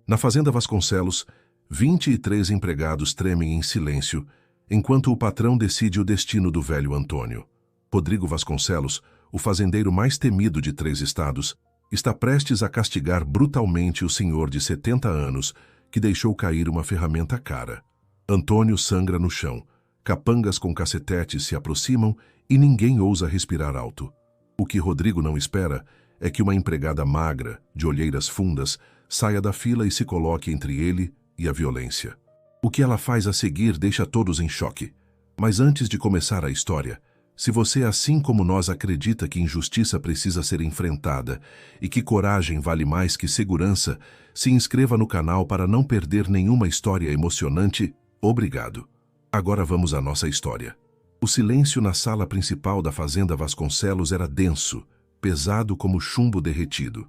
Na fazenda Vasconcelos, 23 empregados tremem em silêncio, enquanto o patrão decide o destino do velho Antônio. Rodrigo Vasconcelos, o fazendeiro mais temido de 3 estados, está prestes a castigar brutalmente o senhor de 70 anos que deixou cair uma ferramenta cara. Antônio sangra no chão, capangas com cacetetes se aproximam e ninguém ousa respirar alto. O que Rodrigo não espera é que uma empregada magra, de olheiras fundas, saia da fila e se coloque entre ele e a violência. O que ela faz a seguir deixa todos em choque. Mas antes de começar a história, se você, assim como nós, acredita que injustiça precisa ser enfrentada e que coragem vale mais que segurança, se inscreva no canal para não perder nenhuma história emocionante. Obrigado. Agora vamos à nossa história. O silêncio na sala principal da fazenda Vasconcelos era denso, pesado como chumbo derretido.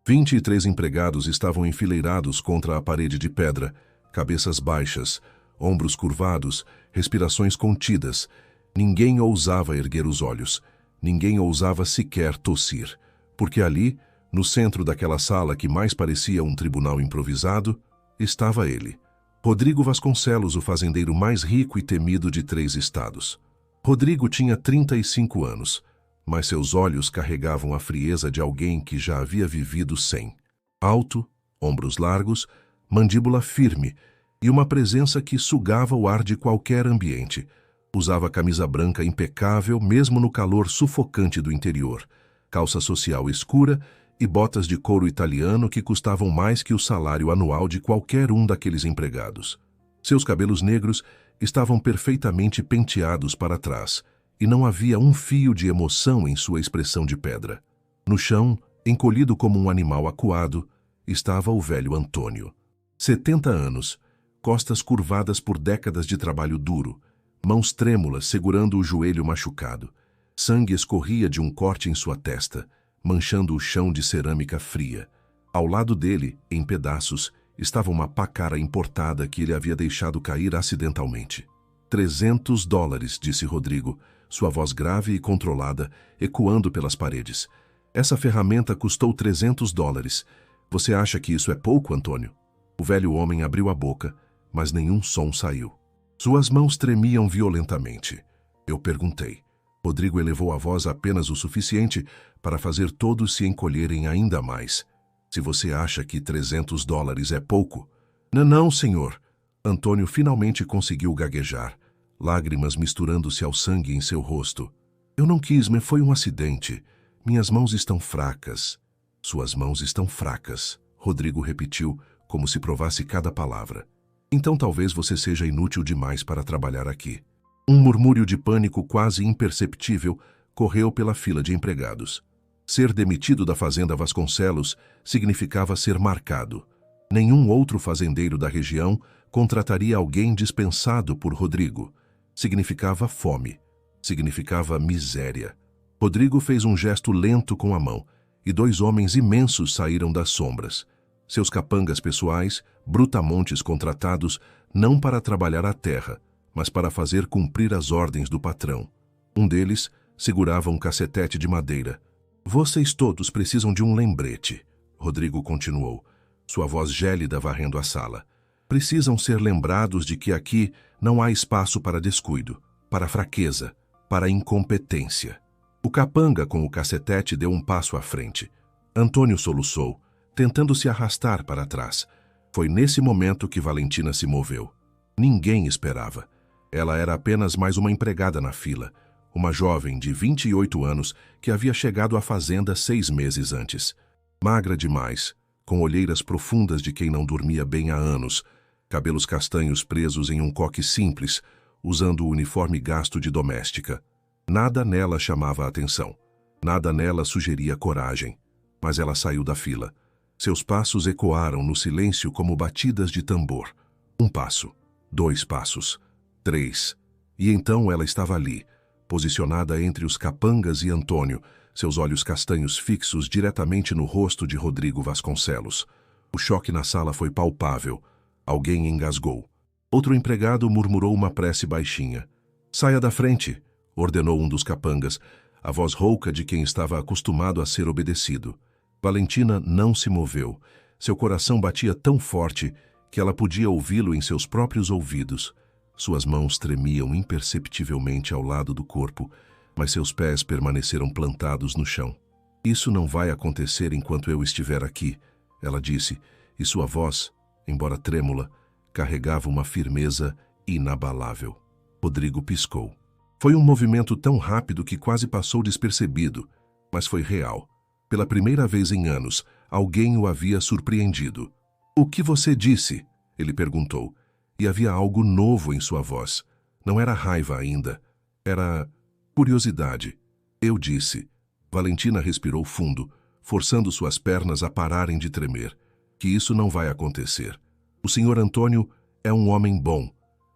23 empregados estavam enfileirados contra a parede de pedra, cabeças baixas, ombros curvados, respirações contidas. Ninguém ousava erguer os olhos, ninguém ousava sequer tossir, porque ali, no centro daquela sala que mais parecia um tribunal improvisado, estava ele, Rodrigo Vasconcelos, o fazendeiro mais rico e temido de 3 estados. Rodrigo tinha 35 anos, mas seus olhos carregavam a frieza de alguém que já havia vivido 100. Alto, ombros largos, mandíbula firme e uma presença que sugava o ar de qualquer ambiente. Usava camisa branca impecável mesmo no calor sufocante do interior, calça social escura e botas de couro italiano que custavam mais que o salário anual de qualquer um daqueles empregados. Seus cabelos negros estavam perfeitamente penteados para trás, e não havia um fio de emoção em sua expressão de pedra. No chão, encolhido como um animal acuado, estava o velho Antônio. 70 anos, costas curvadas por décadas de trabalho duro, mãos trêmulas segurando o joelho machucado. Sangue escorria de um corte em sua testa, manchando o chão de cerâmica fria. Ao lado dele, em pedaços, estava uma pá cara importada que ele havia deixado cair acidentalmente. $300, disse Rodrigo, sua voz grave e controlada, ecoando pelas paredes. Essa ferramenta custou $300. Você acha que isso é pouco, Antônio? O velho homem abriu a boca, mas nenhum som saiu. Suas mãos tremiam violentamente. Eu perguntei. Rodrigo elevou a voz apenas o suficiente para fazer todos se encolherem ainda mais. Se você acha que $300 é pouco... Não, senhor. Antônio finalmente conseguiu gaguejar, lágrimas misturando-se ao sangue em seu rosto. Eu não quis, mas foi um acidente. Minhas mãos estão fracas. Suas mãos estão fracas, Rodrigo repetiu, como se provasse cada palavra. Então talvez você seja inútil demais para trabalhar aqui. Um murmúrio de pânico quase imperceptível correu pela fila de empregados. Ser demitido da fazenda Vasconcelos significava ser marcado. Nenhum outro fazendeiro da região contrataria alguém dispensado por Rodrigo. Significava fome. Significava miséria. Rodrigo fez um gesto lento com a mão, e 2 homens imensos saíram das sombras. Seus capangas pessoais, brutamontes contratados, não para trabalhar a terra, mas para fazer cumprir as ordens do patrão. Um deles segurava um cacetete de madeira. Vocês todos precisam de um lembrete, Rodrigo continuou, sua voz gélida varrendo a sala. Precisam ser lembrados de que aqui não há espaço para descuido, para fraqueza, para incompetência. O capanga com o cacetete deu um passo à frente. Antônio soluçou, tentando se arrastar para trás. Foi nesse momento que Valentina se moveu. Ninguém esperava. Ela era apenas mais uma empregada na fila, uma jovem de 28 anos que havia chegado à fazenda 6 meses antes. Magra demais, com olheiras profundas de quem não dormia bem há anos, cabelos castanhos presos em um coque simples, usando o uniforme gasto de doméstica. Nada nela chamava a atenção. Nada nela sugeria coragem. Mas ela saiu da fila. Seus passos ecoaram no silêncio como batidas de tambor. 1 passo, 2 passos, 3. E então ela estava ali, posicionada entre os capangas e Antônio, seus olhos castanhos fixos diretamente no rosto de Rodrigo Vasconcelos. O choque na sala foi palpável. Alguém engasgou. Outro empregado murmurou uma prece baixinha. Saia da frente, ordenou um dos capangas, a voz rouca de quem estava acostumado a ser obedecido. Valentina não se moveu. Seu coração batia tão forte que ela podia ouvi-lo em seus próprios ouvidos. Suas mãos tremiam imperceptivelmente ao lado do corpo, mas seus pés permaneceram plantados no chão. Isso não vai acontecer enquanto eu estiver aqui, ela disse, e sua voz, embora trêmula, carregava uma firmeza inabalável. Rodrigo piscou. Foi um movimento tão rápido que quase passou despercebido, mas foi real. Pela primeira vez em anos, alguém o havia surpreendido. "O que você disse?" ele perguntou, e havia algo novo em sua voz. Não era raiva ainda, era curiosidade. "Eu disse." Valentina respirou fundo, forçando suas pernas a pararem de tremer. "Que isso não vai acontecer. O Sr. Antônio é um homem bom.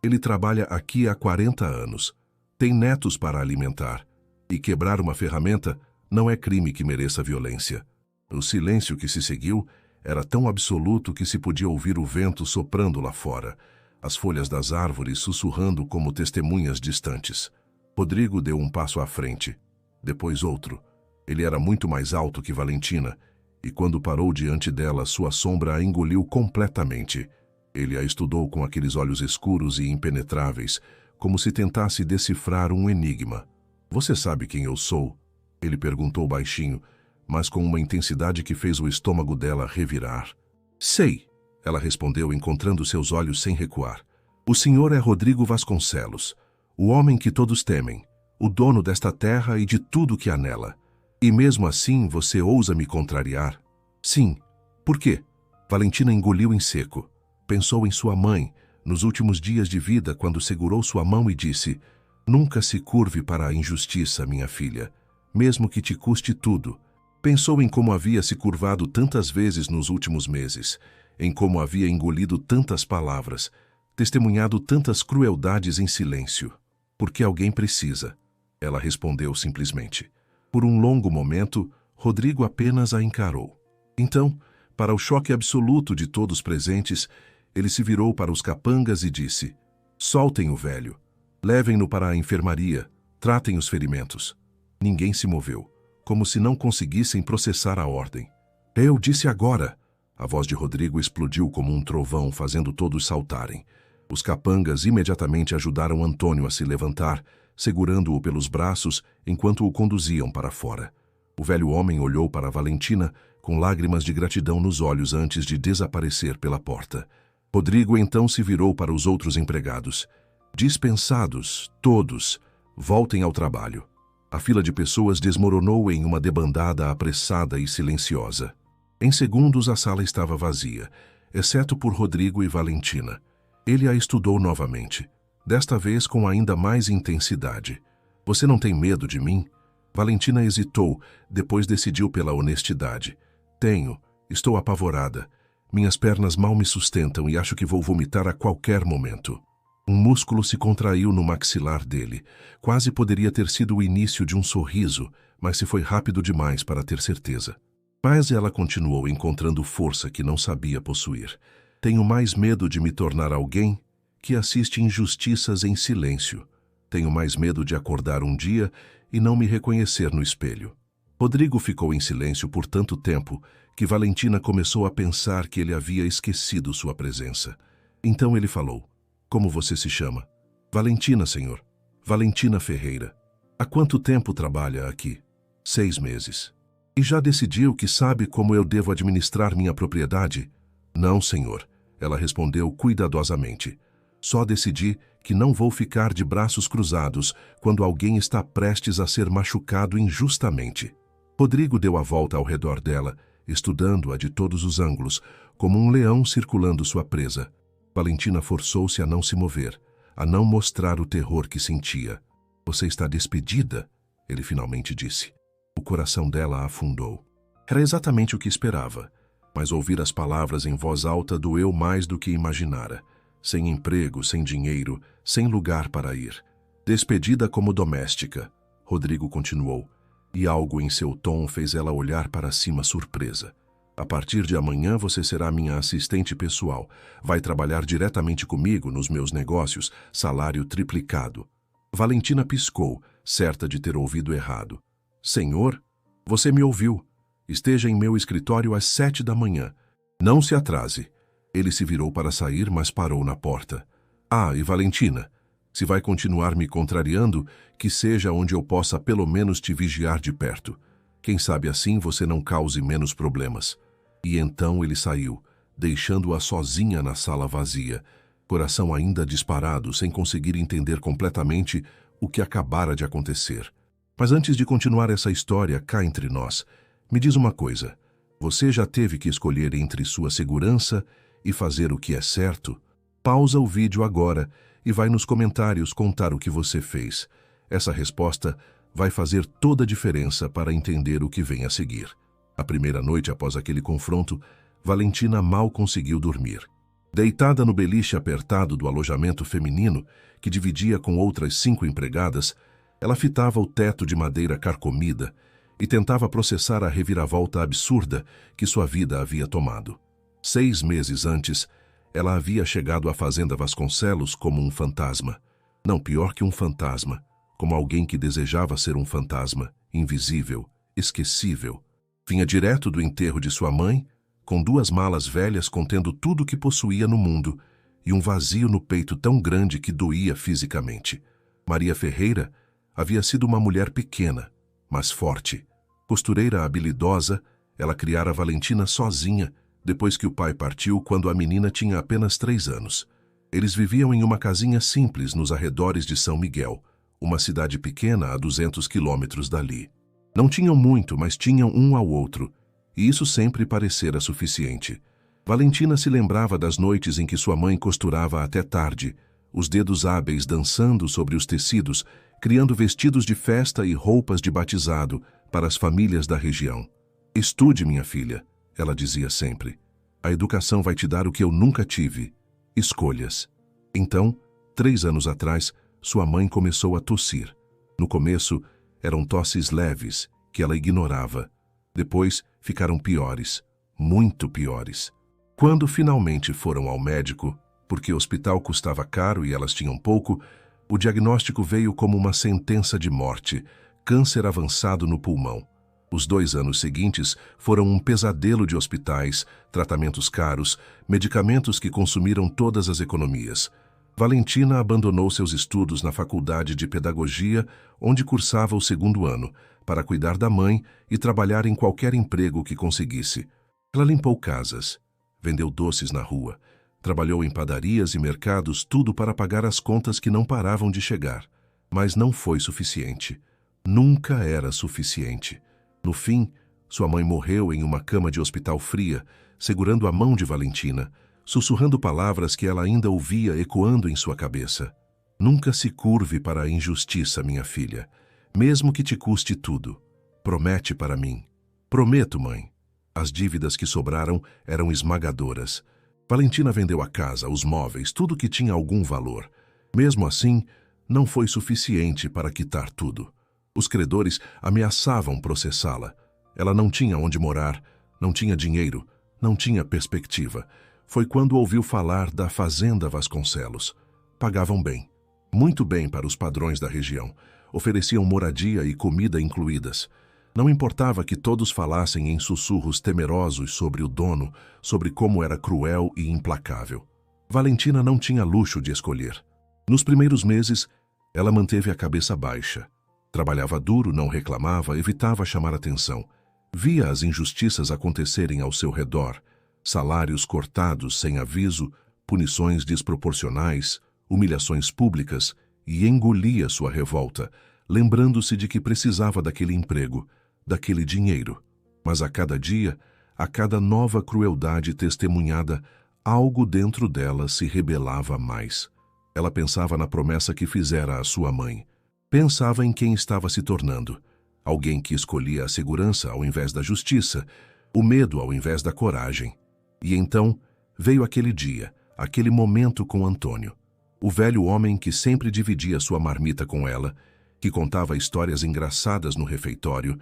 Ele trabalha aqui há 40 anos. Tem netos para alimentar. E quebrar uma ferramenta não é crime que mereça violência." O silêncio que se seguiu era tão absoluto que se podia ouvir o vento soprando lá fora, as folhas das árvores sussurrando como testemunhas distantes. Rodrigo deu um passo à frente, depois outro. Ele era muito mais alto que Valentina, e quando parou diante dela, sua sombra a engoliu completamente. Ele a estudou com aqueles olhos escuros e impenetráveis, como se tentasse decifrar um enigma. "Você sabe quem eu sou?" ele perguntou baixinho, mas com uma intensidade que fez o estômago dela revirar. "Sei," ela respondeu, encontrando seus olhos sem recuar. "O senhor é Rodrigo Vasconcelos, o homem que todos temem, o dono desta terra e de tudo que há nela. E mesmo assim você ousa me contrariar?" "Sim." "Por quê?" Valentina engoliu em seco. Pensou em sua mãe, nos últimos dias de vida, quando segurou sua mão e disse: "Nunca se curve para a injustiça, minha filha, mesmo que te custe tudo." Pensou em como havia se curvado tantas vezes nos últimos meses, em como havia engolido tantas palavras, testemunhado tantas crueldades em silêncio. "Porque alguém precisa," ela respondeu simplesmente. Por um longo momento, Rodrigo apenas a encarou. Então, para o choque absoluto de todos presentes, ele se virou para os capangas e disse: "Soltem o velho. Levem-no para a enfermaria. Tratem os ferimentos." Ninguém se moveu, como se não conseguissem processar a ordem. "Eu disse agora." A voz de Rodrigo explodiu como um trovão, fazendo todos saltarem. Os capangas imediatamente ajudaram Antônio a se levantar, segurando-o pelos braços enquanto o conduziam para fora. O velho homem olhou para Valentina com lágrimas de gratidão nos olhos antes de desaparecer pela porta. Rodrigo então se virou para os outros empregados. "Dispensados, todos, voltem ao trabalho." A fila de pessoas desmoronou em uma debandada apressada e silenciosa. Em segundos a sala estava vazia, exceto por Rodrigo e Valentina. Ele a estudou novamente, desta vez com ainda mais intensidade. "Você não tem medo de mim?" Valentina hesitou, depois decidiu pela honestidade. "Tenho. Estou apavorada. Minhas pernas mal me sustentam e acho que vou vomitar a qualquer momento." Um músculo se contraiu no maxilar dele. Quase poderia ter sido o início de um sorriso, mas se foi rápido demais para ter certeza. Mas ela continuou encontrando força que não sabia possuir. "Tenho mais medo de me tornar alguém que assiste injustiças em silêncio. Tenho mais medo de acordar um dia e não me reconhecer no espelho." Rodrigo ficou em silêncio por tanto tempo que Valentina começou a pensar que ele havia esquecido sua presença. Então ele falou: "Como você se chama?" "Valentina, senhor. Valentina Ferreira." "Há quanto tempo trabalha aqui?" 6 meses. "E já decidiu que sabe como eu devo administrar minha propriedade?" "Não, senhor," ela respondeu cuidadosamente. "Só decidi que não vou ficar de braços cruzados quando alguém está prestes a ser machucado injustamente." Rodrigo deu a volta ao redor dela, estudando-a de todos os ângulos, como um leão circulando sua presa. Valentina forçou-se a não se mover, a não mostrar o terror que sentia. "Você está despedida?" ele finalmente disse. O coração dela afundou. Era exatamente o que esperava, mas ouvir as palavras em voz alta doeu mais do que imaginara. Sem emprego, sem dinheiro, sem lugar para ir. "Despedida como doméstica," Rodrigo continuou, e algo em seu tom fez ela olhar para cima surpresa. "A partir de amanhã você será minha assistente pessoal. Vai trabalhar diretamente comigo nos meus negócios, salário triplicado." Valentina piscou, certa de ter ouvido errado. "Senhor, você me ouviu. Esteja em meu escritório às 7 da manhã." Não se atrase. Ele se virou para sair, mas parou na porta. Ah, e Valentina, se vai continuar me contrariando, que seja onde eu possa pelo menos te vigiar de perto. Quem sabe assim você não cause menos problemas. E então ele saiu, deixando-a sozinha na sala vazia, coração ainda disparado, sem conseguir entender completamente o que acabara de acontecer. Mas antes de continuar essa história cá entre nós, me diz uma coisa. Você já teve que escolher entre sua segurança e fazer o que é certo? Pausa o vídeo agora e vai nos comentários contar o que você fez. Essa resposta vai fazer toda a diferença para entender o que vem a seguir. A primeira noite após aquele confronto, Valentina mal conseguiu dormir. Deitada no beliche apertado do alojamento feminino, que dividia com outras 5 empregadas, ela fitava o teto de madeira carcomida e tentava processar a reviravolta absurda que sua vida havia tomado. 6 meses antes, ela havia chegado à fazenda Vasconcelos como um fantasma. Não, pior que um fantasma, como alguém que desejava ser um fantasma, invisível, esquecível. Vinha direto do enterro de sua mãe, com 2 malas velhas contendo tudo o que possuía no mundo e um vazio no peito tão grande que doía fisicamente. Maria Ferreira havia sido uma mulher pequena, mas forte. Costureira habilidosa, ela criara Valentina sozinha, depois que o pai partiu quando a menina tinha apenas 3 anos. Eles viviam em uma casinha simples nos arredores de São Miguel, uma cidade pequena a 200 quilômetros dali. Não tinham muito, mas tinham um ao outro, e isso sempre parecera suficiente. Valentina se lembrava das noites em que sua mãe costurava até tarde, os dedos hábeis dançando sobre os tecidos, criando vestidos de festa e roupas de batizado para as famílias da região. Estude, minha filha, ela dizia sempre. A educação vai te dar o que eu nunca tive, escolhas. Então, 3 anos atrás, sua mãe começou a tossir. No começo, eram tosses leves, que ela ignorava. Depois, ficaram piores, muito piores. Quando finalmente foram ao médico, porque o hospital custava caro e elas tinham pouco, o diagnóstico veio como uma sentença de morte, câncer avançado no pulmão. Os 2 anos seguintes foram um pesadelo de hospitais, tratamentos caros, medicamentos que consumiram todas as economias. Valentina abandonou seus estudos na faculdade de pedagogia, onde cursava o 2º ano, para cuidar da mãe e trabalhar em qualquer emprego que conseguisse. Ela limpou casas, vendeu doces na rua, trabalhou em padarias e mercados, tudo para pagar as contas que não paravam de chegar. Mas não foi suficiente. Nunca era suficiente. No fim, sua mãe morreu em uma cama de hospital fria, segurando a mão de Valentina, sussurrando palavras que ela ainda ouvia ecoando em sua cabeça. Nunca se curve para a injustiça, minha filha, mesmo que te custe tudo. Promete para mim. Prometo, mãe. As dívidas que sobraram eram esmagadoras. Valentina vendeu a casa, os móveis, tudo que tinha algum valor. Mesmo assim, não foi suficiente para quitar tudo. Os credores ameaçavam processá-la. Ela não tinha onde morar, não tinha dinheiro, não tinha perspectiva. Foi quando ouviu falar da Fazenda Vasconcelos. Pagavam bem, muito bem para os padrões da região. Ofereciam moradia e comida incluídas. Não importava que todos falassem em sussurros temerosos sobre o dono, sobre como era cruel e implacável. Valentina não tinha luxo de escolher. Nos primeiros meses, ela manteve a cabeça baixa. Trabalhava duro, não reclamava, evitava chamar atenção. Via as injustiças acontecerem ao seu redor, salários cortados sem aviso, punições desproporcionais, humilhações públicas, e engolia sua revolta, lembrando-se de que precisava daquele emprego, daquele dinheiro. Mas a cada dia, a cada nova crueldade testemunhada, algo dentro dela se rebelava mais. Ela pensava na promessa que fizera à sua mãe. Pensava em quem estava se tornando. Alguém que escolhia a segurança ao invés da justiça, o medo ao invés da coragem. E então veio aquele dia, aquele momento com Antônio. O velho homem que sempre dividia sua marmita com ela, que contava histórias engraçadas no refeitório,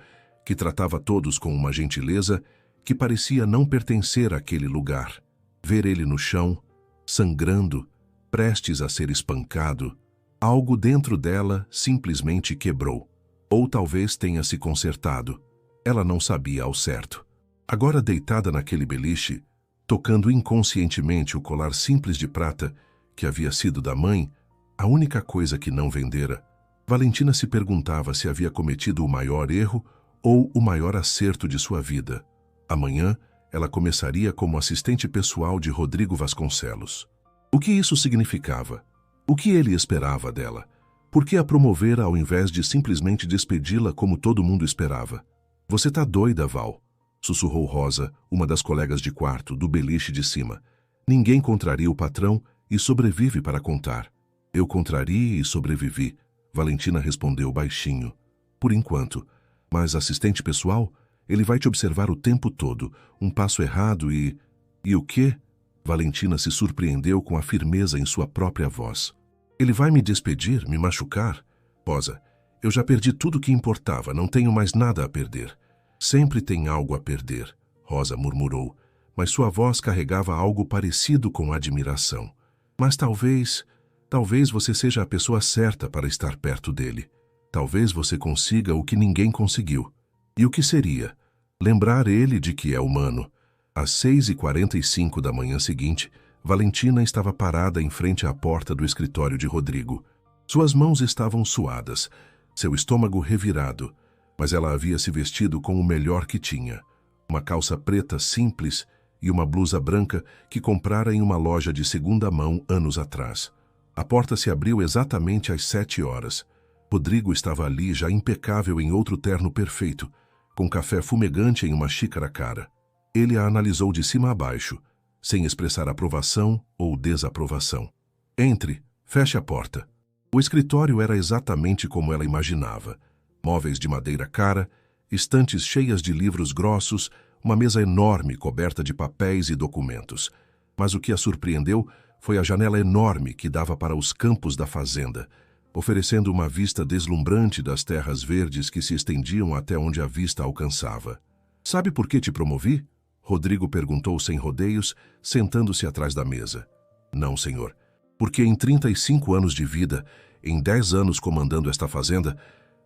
que tratava todos com uma gentileza que parecia não pertencer àquele lugar. Ver ele no chão, sangrando, prestes a ser espancado, algo dentro dela simplesmente quebrou. Ou talvez tenha se consertado. Ela não sabia ao certo. Agora deitada naquele beliche, Tocando inconscientemente o colar simples de prata, que havia sido da mãe, a única coisa que não vendera, Valentina se perguntava se havia cometido o maior erro ou o maior acerto de sua vida. Amanhã, ela começaria como assistente pessoal de Rodrigo Vasconcelos. O que isso significava? O que ele esperava dela? Por que a promovera ao invés de simplesmente despedi-la como todo mundo esperava? Você tá doida, Val, sussurrou Rosa, uma das colegas de quarto, do beliche de cima. Ninguém contraria o patrão e sobrevive para contar. Eu contrariei e sobrevivi, Valentina respondeu baixinho. Por enquanto. Mas assistente pessoal? Ele vai te observar o tempo todo. Um passo errado e... E o quê? Valentina se surpreendeu com a firmeza em sua própria voz. Ele vai me despedir, me machucar? Rosa, eu já perdi tudo o que importava, não tenho mais nada a perder. Sempre tem algo a perder, Rosa murmurou, mas sua voz carregava algo parecido com admiração. Mas talvez você seja a pessoa certa para estar perto dele. Talvez você consiga o que ninguém conseguiu. E o que seria? Lembrar ele de que é humano. Às 6h45 da manhã seguinte, Valentina estava parada em frente à porta do escritório de Rodrigo. Suas mãos estavam suadas, seu estômago revirado, mas ela havia se vestido com o melhor que tinha. Uma calça preta simples e uma blusa branca que comprara em uma loja de segunda mão anos atrás. A porta se abriu exatamente às 7h. Rodrigo estava ali já impecável em outro terno perfeito, com café fumegante em uma xícara cara. Ele a analisou de cima a baixo, sem expressar aprovação ou desaprovação. Entre, feche a porta. O escritório era exatamente como ela imaginava. Móveis de madeira cara, estantes cheias de livros grossos, uma mesa enorme coberta de papéis e documentos. Mas o que a surpreendeu foi a janela enorme que dava para os campos da fazenda, oferecendo uma vista deslumbrante das terras verdes que se estendiam até onde a vista alcançava. Sabe por que te promovi? Rodrigo perguntou sem rodeios, sentando-se atrás da mesa. Não, senhor. Porque em 35 anos de vida, em 10 anos comandando esta fazenda,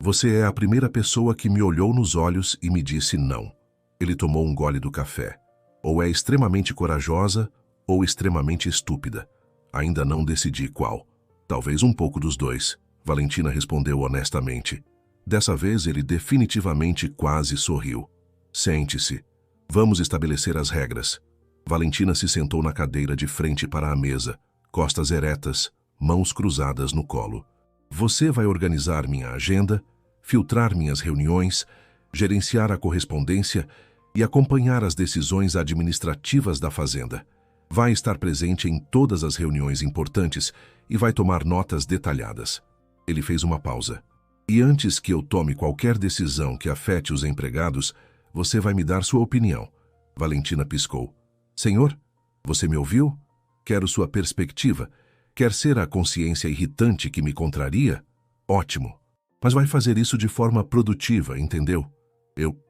você é a primeira pessoa que me olhou nos olhos e me disse não. Ele tomou um gole do café. Ou é extremamente corajosa, ou extremamente estúpida. Ainda não decidi qual. Talvez um pouco dos dois, Valentina respondeu honestamente. Dessa vez ele definitivamente quase sorriu. Sente-se. Vamos estabelecer as regras. Valentina se sentou na cadeira de frente para a mesa, costas eretas, mãos cruzadas no colo. Você vai organizar minha agenda, filtrar minhas reuniões, gerenciar a correspondência e acompanhar as decisões administrativas da fazenda. Vai estar presente em todas as reuniões importantes e vai tomar notas detalhadas. Ele fez uma pausa. E antes que eu tome qualquer decisão que afete os empregados, você vai me dar sua opinião. Valentina piscou. Senhor, você me ouviu? Quero sua perspectiva. Quer ser a consciência irritante que me contraria? Ótimo. Mas vai fazer isso de forma produtiva, entendeu?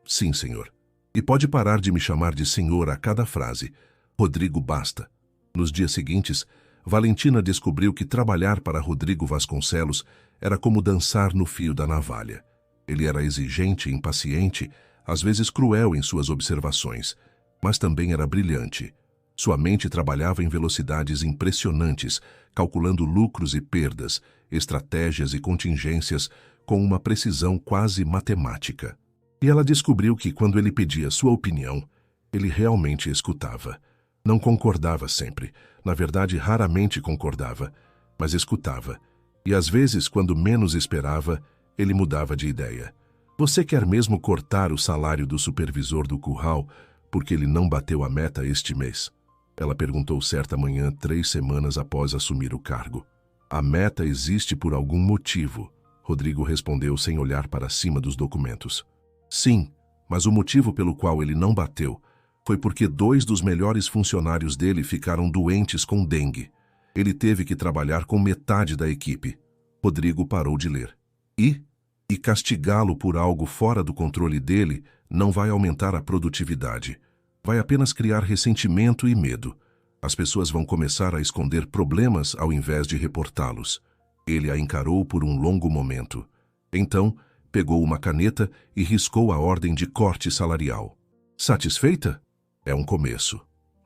Sim, senhor. E pode parar de me chamar de senhor a cada frase. Rodrigo, basta. Nos dias seguintes, Valentina descobriu que trabalhar para Rodrigo Vasconcelos era como dançar no fio da navalha. Ele era exigente e impaciente, às vezes cruel em suas observações, mas também era brilhante. Sua mente trabalhava em velocidades impressionantes, calculando lucros e perdas, estratégias e contingências com uma precisão quase matemática. E ela descobriu que, quando ele pedia sua opinião, ele realmente escutava. Não concordava sempre, na verdade raramente concordava, mas escutava. E às vezes, quando menos esperava, ele mudava de ideia. Você quer mesmo cortar o salário do supervisor do curral porque ele não bateu a meta este mês? Ela perguntou certa manhã, 3 semanas após assumir o cargo. A meta existe por algum motivo, Rodrigo respondeu sem olhar para cima dos documentos. Sim, mas o motivo pelo qual ele não bateu foi porque 2 dos melhores funcionários dele ficaram doentes com dengue. Ele teve que trabalhar com metade da equipe. Rodrigo parou de ler. E castigá-lo por algo fora do controle dele não vai aumentar a produtividade. Vai apenas criar ressentimento e medo. As pessoas vão começar a esconder problemas ao invés de reportá-los. Ele a encarou por um longo momento. Então, pegou uma caneta e riscou a ordem de corte salarial. Satisfeita? É um começo.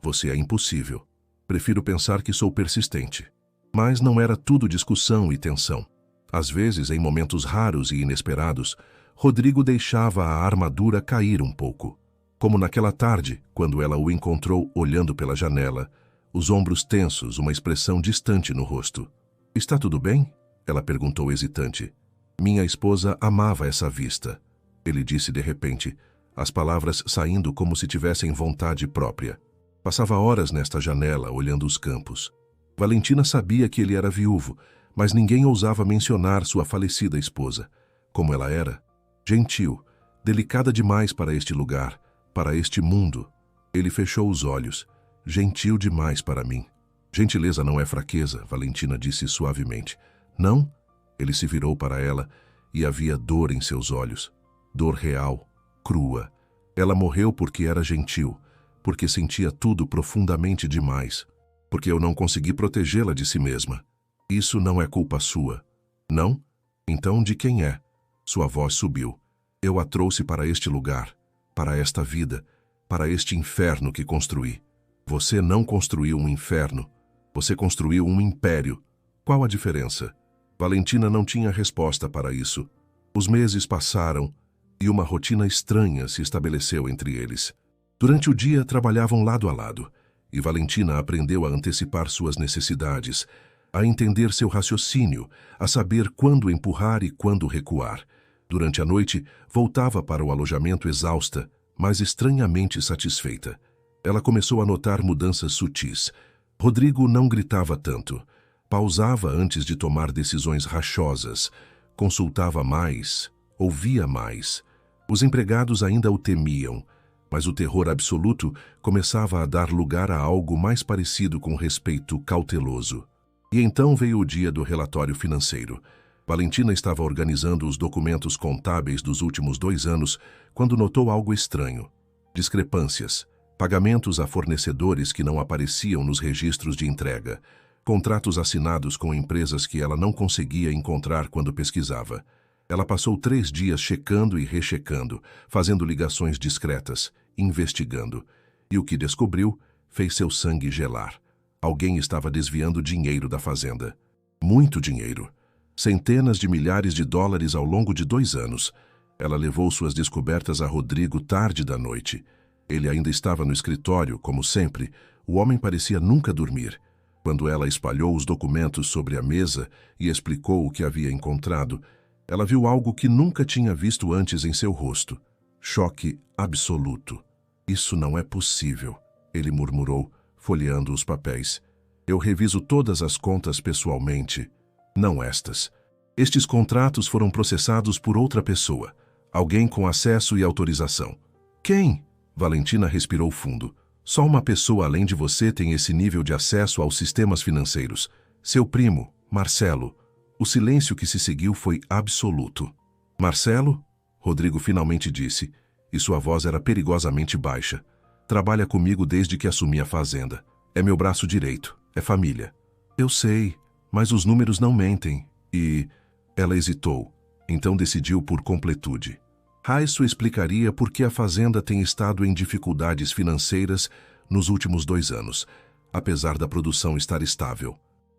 Você é impossível. Prefiro pensar que sou persistente. Mas não era tudo discussão e tensão. Às vezes, em momentos raros e inesperados, Rodrigo deixava a armadura cair um pouco. Como naquela tarde, quando ela o encontrou olhando pela janela, os ombros tensos, uma expressão distante no rosto. "Está tudo bem?" ela perguntou hesitante. "Minha esposa amava essa vista", ele disse de repente, as palavras saindo como se tivessem vontade própria. Passava horas nesta janela, olhando os campos. Valentina sabia que ele era viúvo, mas ninguém ousava mencionar sua falecida esposa. Como ela era? Gentil, delicada demais para este lugar, para este mundo. Ele fechou os olhos. "Gentil demais para mim." "Gentileza não é fraqueza", Valentina disse suavemente. "Não?" Ele se virou para ela e havia dor em seus olhos. Dor real, crua. Ela morreu porque era gentil, porque sentia tudo profundamente demais, porque eu não consegui protegê-la de si mesma. "Isso não é culpa sua." "Não? Então de quem é?" Sua voz subiu. "Eu a trouxe para este lugar, para esta vida, para este inferno que construí." "Você não construiu um inferno. Você construiu um império. Qual a diferença?" Valentina não tinha resposta para isso. Os meses passaram e uma rotina estranha se estabeleceu entre eles. Durante o dia, trabalhavam lado a lado, e Valentina aprendeu a antecipar suas necessidades, a entender seu raciocínio, a saber quando empurrar e quando recuar. Durante a noite, voltava para o alojamento exausta, mas estranhamente satisfeita. Ela começou a notar mudanças sutis. Rodrigo não gritava tanto. Pausava antes de tomar decisões rachosas. Consultava mais, ouvia mais. Os empregados ainda o temiam, mas o terror absoluto começava a dar lugar a algo mais parecido com respeito cauteloso. E então veio o dia do relatório financeiro. Valentina estava organizando os documentos contábeis dos últimos 2 anos quando notou algo estranho. Discrepâncias, pagamentos a fornecedores que não apareciam nos registros de entrega, contratos assinados com empresas que ela não conseguia encontrar quando pesquisava. Ela passou 3 dias checando e rechecando, fazendo ligações discretas, investigando. E o que descobriu fez seu sangue gelar. Alguém estava desviando dinheiro da fazenda. Muito dinheiro. Centenas de milhares de dólares ao longo de 2 anos. Ela levou suas descobertas a Rodrigo tarde da noite. Ele ainda estava no escritório, como sempre. O homem parecia nunca dormir. Quando ela espalhou os documentos sobre a mesa e explicou o que havia encontrado, ela viu algo que nunca tinha visto antes em seu rosto. Choque absoluto. "Isso não é possível", ele murmurou, folheando os papéis. "Eu reviso todas as contas pessoalmente. Não estas. Estes contratos foram processados por outra pessoa. Alguém com acesso e autorização." "Quem?" Valentina respirou fundo. "Só uma pessoa além de você tem esse nível de acesso aos sistemas financeiros. Seu primo, Marcelo." O silêncio que se seguiu foi absoluto. "Marcelo?" Rodrigo finalmente disse, e sua voz era perigosamente baixa. "Trabalha comigo desde que assumi a fazenda. É meu braço direito. É família." "Eu sei, mas os números não mentem. E..." Ela hesitou, então decidiu por completude. Raisso explicaria por que a fazenda tem estado em dificuldades financeiras nos últimos 2 anos, apesar da produção estar estável.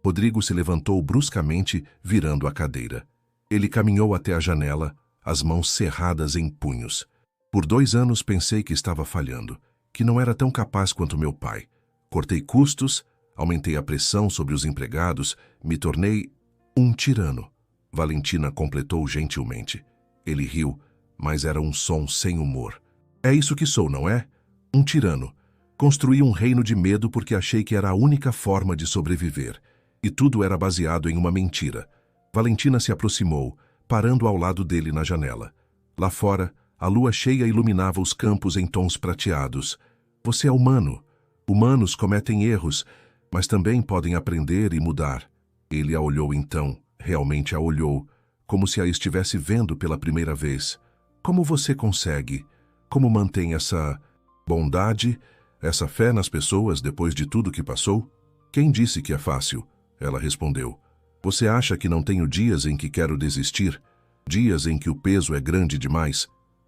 Rodrigo se levantou bruscamente, virando a cadeira. Ele caminhou até a janela, as mãos cerradas em punhos. "Por 2 anos pensei que estava falhando, que não era tão capaz quanto meu pai. Cortei custos, aumentei a pressão sobre os empregados, me tornei um tirano." Valentina completou gentilmente. Ele riu, mas era um som sem humor. "É isso que sou, não é? Um tirano. Construí um reino de medo porque achei que era a única forma de sobreviver. E tudo era baseado em uma mentira." Valentina se aproximou, parando ao lado dele na janela. Lá fora, a lua cheia iluminava os campos em tons prateados. "Você é humano. Humanos cometem erros, mas também podem aprender e mudar." Ele a olhou então, realmente a olhou, como se a estivesse vendo pela primeira vez. "Como você consegue? Como mantém essa bondade, essa fé nas pessoas depois de tudo que passou?" "Quem disse que é fácil?" Ela respondeu. "Você acha que não tenho dias em que quero desistir? Dias em que o peso é grande demais?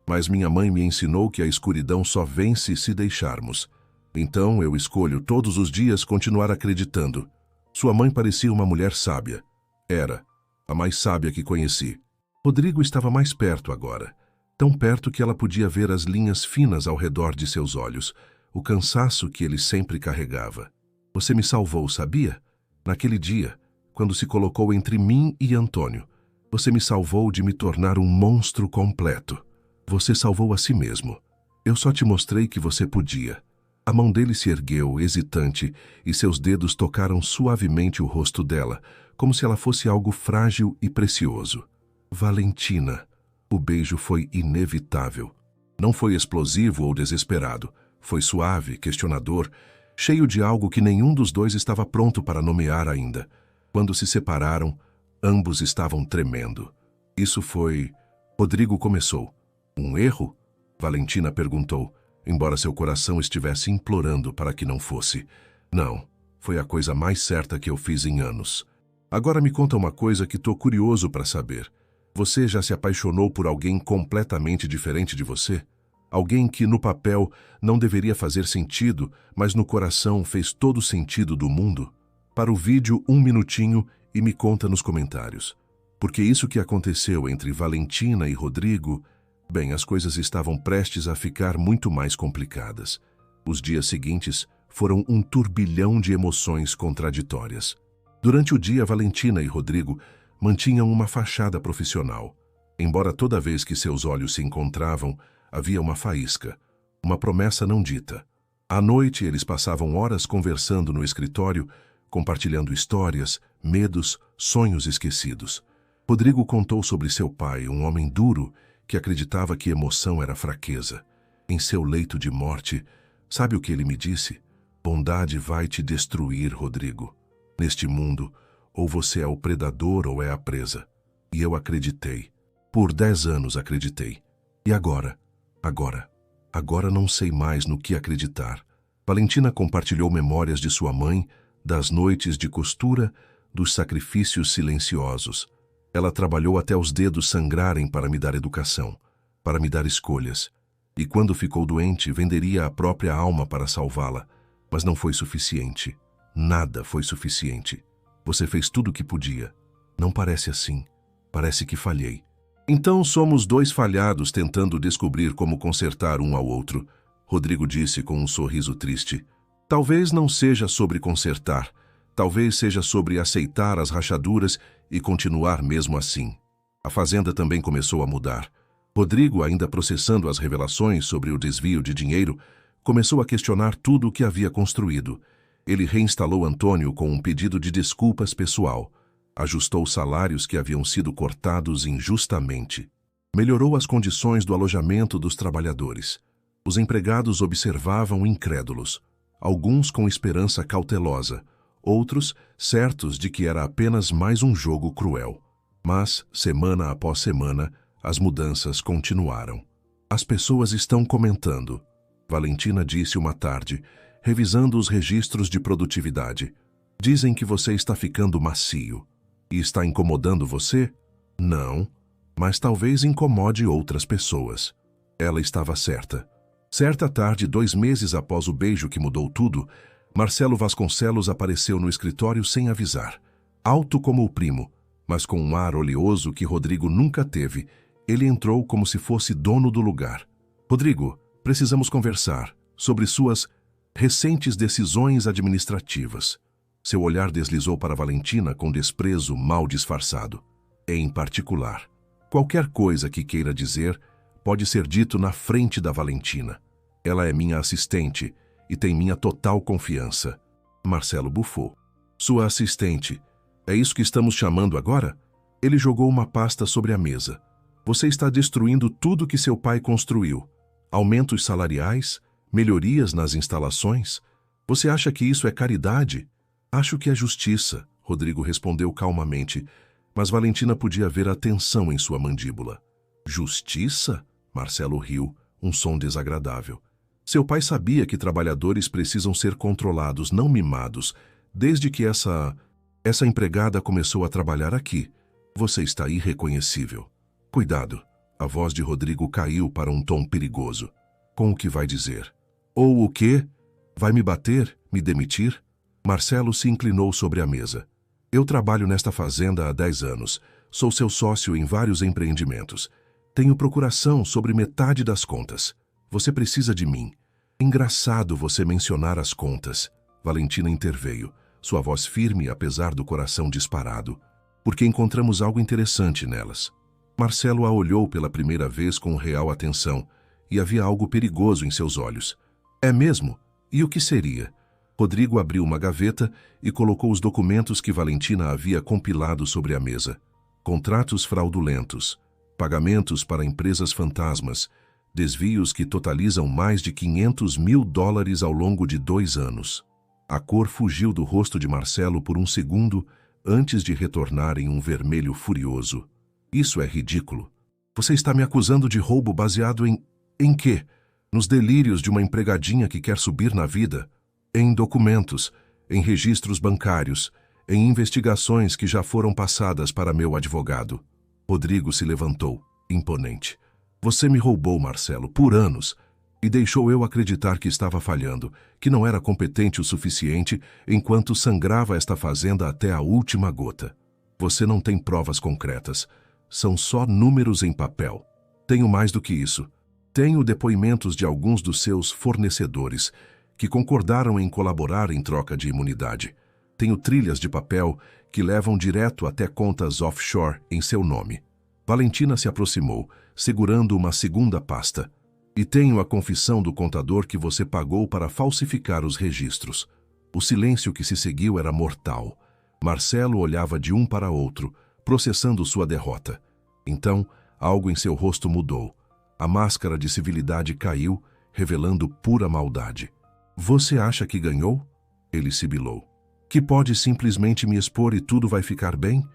Mas minha mãe me ensinou que a escuridão só vence se deixarmos." Então eu escolho todos os dias continuar acreditando. Sua mãe parecia uma mulher sábia. Era a mais sábia que conheci. Rodrigo estava mais perto agora. Tão perto que ela podia ver as linhas finas ao redor de seus olhos, o cansaço que ele sempre carregava. Você me salvou, sabia? Naquele dia, quando se colocou entre mim e Antônio, você me salvou de me tornar um monstro completo. Você salvou a si mesmo. Eu só te mostrei que você podia. A mão dele se ergueu, hesitante, e seus dedos tocaram suavemente o rosto dela, como se ela fosse algo frágil e precioso. Valentina. O beijo foi inevitável. Não foi explosivo ou desesperado. Foi suave, questionador, cheio de algo que nenhum dos dois estava pronto para nomear ainda. Quando se separaram, ambos estavam tremendo. Isso foi... Rodrigo começou. Um erro? Valentina perguntou, embora seu coração estivesse implorando para que não fosse. Não, foi a coisa mais certa que eu fiz em anos. Agora me conta uma coisa que tô curioso para saber. Você já se apaixonou por alguém completamente diferente de você? Alguém que no papel não deveria fazer sentido, mas no coração fez todo o sentido do mundo? Para o vídeo, 1 minutinho e me conta nos comentários. Porque isso que aconteceu entre Valentina e Rodrigo, bem, as coisas estavam prestes a ficar muito mais complicadas. Os dias seguintes foram um turbilhão de emoções contraditórias. Durante o dia, Valentina e Rodrigo mantinham uma fachada profissional. Embora toda vez que seus olhos se encontravam, havia uma faísca, uma promessa não dita. À noite, eles passavam horas conversando no escritório, compartilhando histórias, medos, sonhos esquecidos. Rodrigo contou sobre seu pai, um homem duro que acreditava que emoção era fraqueza. Em seu leito de morte, sabe o que ele me disse? Bondade vai te destruir, Rodrigo. Neste mundo, ou você é o predador ou é a presa. E eu acreditei. Por 10 anos acreditei. E agora? Agora não sei mais no que acreditar. Valentina compartilhou memórias de sua mãe, das noites de costura, dos sacrifícios silenciosos. Ela trabalhou até os dedos sangrarem para me dar educação, para me dar escolhas. E quando ficou doente, venderia a própria alma para salvá-la. Mas não foi suficiente. Nada foi suficiente. Você fez tudo o que podia. Não parece assim. Parece que falhei. Então somos dois falhados tentando descobrir como consertar um ao outro, Rodrigo disse com um sorriso triste. Talvez não seja sobre consertar. Talvez seja sobre aceitar as rachaduras e continuar mesmo assim. A fazenda também começou a mudar. Rodrigo, ainda processando as revelações sobre o desvio de dinheiro, começou a questionar tudo o que havia construído. Ele reinstalou Antônio com um pedido de desculpas pessoal. Ajustou salários que haviam sido cortados injustamente. Melhorou as condições do alojamento dos trabalhadores. Os empregados observavam incrédulos, alguns com esperança cautelosa, outros certos de que era apenas mais um jogo cruel. Mas, semana após semana, as mudanças continuaram. As pessoas estão comentando, Valentina disse uma tarde, revisando os registros de produtividade. Dizem que você está ficando macio. E está incomodando você? Não, mas talvez incomode outras pessoas. Ela estava certa. Certa tarde, 2 meses após o beijo que mudou tudo, Marcelo Vasconcelos apareceu no escritório sem avisar. Alto como o primo, mas com um ar oleoso que Rodrigo nunca teve, ele entrou como se fosse dono do lugar. Rodrigo, precisamos conversar sobre suas recentes decisões administrativas. Seu olhar deslizou para Valentina com desprezo mal disfarçado. Em particular, qualquer coisa que queira dizer pode ser dito na frente da Valentina. Ela é minha assistente e tem minha total confiança. Marcelo bufou. Sua assistente. É isso que estamos chamando agora? Ele jogou uma pasta sobre a mesa. Você está destruindo tudo que seu pai construiu. Aumentos salariais, melhorias nas instalações. Você acha que isso é caridade? Acho que é justiça, Rodrigo respondeu calmamente, mas Valentina podia ver a tensão em sua mandíbula. Justiça? Marcelo riu, um som desagradável. Seu pai sabia que trabalhadores precisam ser controlados, não mimados, desde que essa empregada começou a trabalhar aqui. Você está irreconhecível. Cuidado, a voz de Rodrigo caiu para um tom perigoso. Com o que vai dizer? Ou o quê? Vai me bater? Me demitir? Marcelo se inclinou sobre a mesa. Eu trabalho nesta fazenda há 10 anos. Sou seu sócio em vários empreendimentos. Tenho procuração sobre metade das contas. Você precisa de mim. Engraçado você mencionar as contas. Valentina interveio, sua voz firme apesar do coração disparado. Porque encontramos algo interessante nelas. Marcelo a olhou pela primeira vez com real atenção, e havia algo perigoso em seus olhos. É mesmo? E o que seria? Rodrigo abriu uma gaveta e colocou os documentos que Valentina havia compilado sobre a mesa. Contratos fraudulentos, pagamentos para empresas fantasmas, desvios que totalizam mais de $500 mil ao longo de 2 anos. A cor fugiu do rosto de Marcelo por um segundo antes de retornar em um vermelho furioso. Isso é ridículo. Você está me acusando de roubo baseado em... Em quê? Nos delírios de uma empregadinha que quer subir na vida? Em documentos, em registros bancários, em investigações que já foram passadas para meu advogado. Rodrigo se levantou, imponente. Você me roubou, Marcelo, por anos, e deixou eu acreditar que estava falhando, que não era competente o suficiente enquanto sangrava esta fazenda até a última gota. Você não tem provas concretas. São só números em papel. Tenho mais do que isso. Tenho depoimentos de alguns dos seus fornecedores que concordaram em colaborar em troca de imunidade. Tenho trilhas de papel que levam direto até contas offshore em seu nome. Valentina se aproximou, segurando uma segunda pasta. E tenho a confissão do contador que você pagou para falsificar os registros. O silêncio que se seguiu era mortal. Marcelo olhava de um para outro, processando sua derrota. Então, algo em seu rosto mudou. A máscara de civilidade caiu, revelando pura maldade. Você acha que ganhou? Ele sibilou. Que pode simplesmente me expor e tudo vai ficar bem?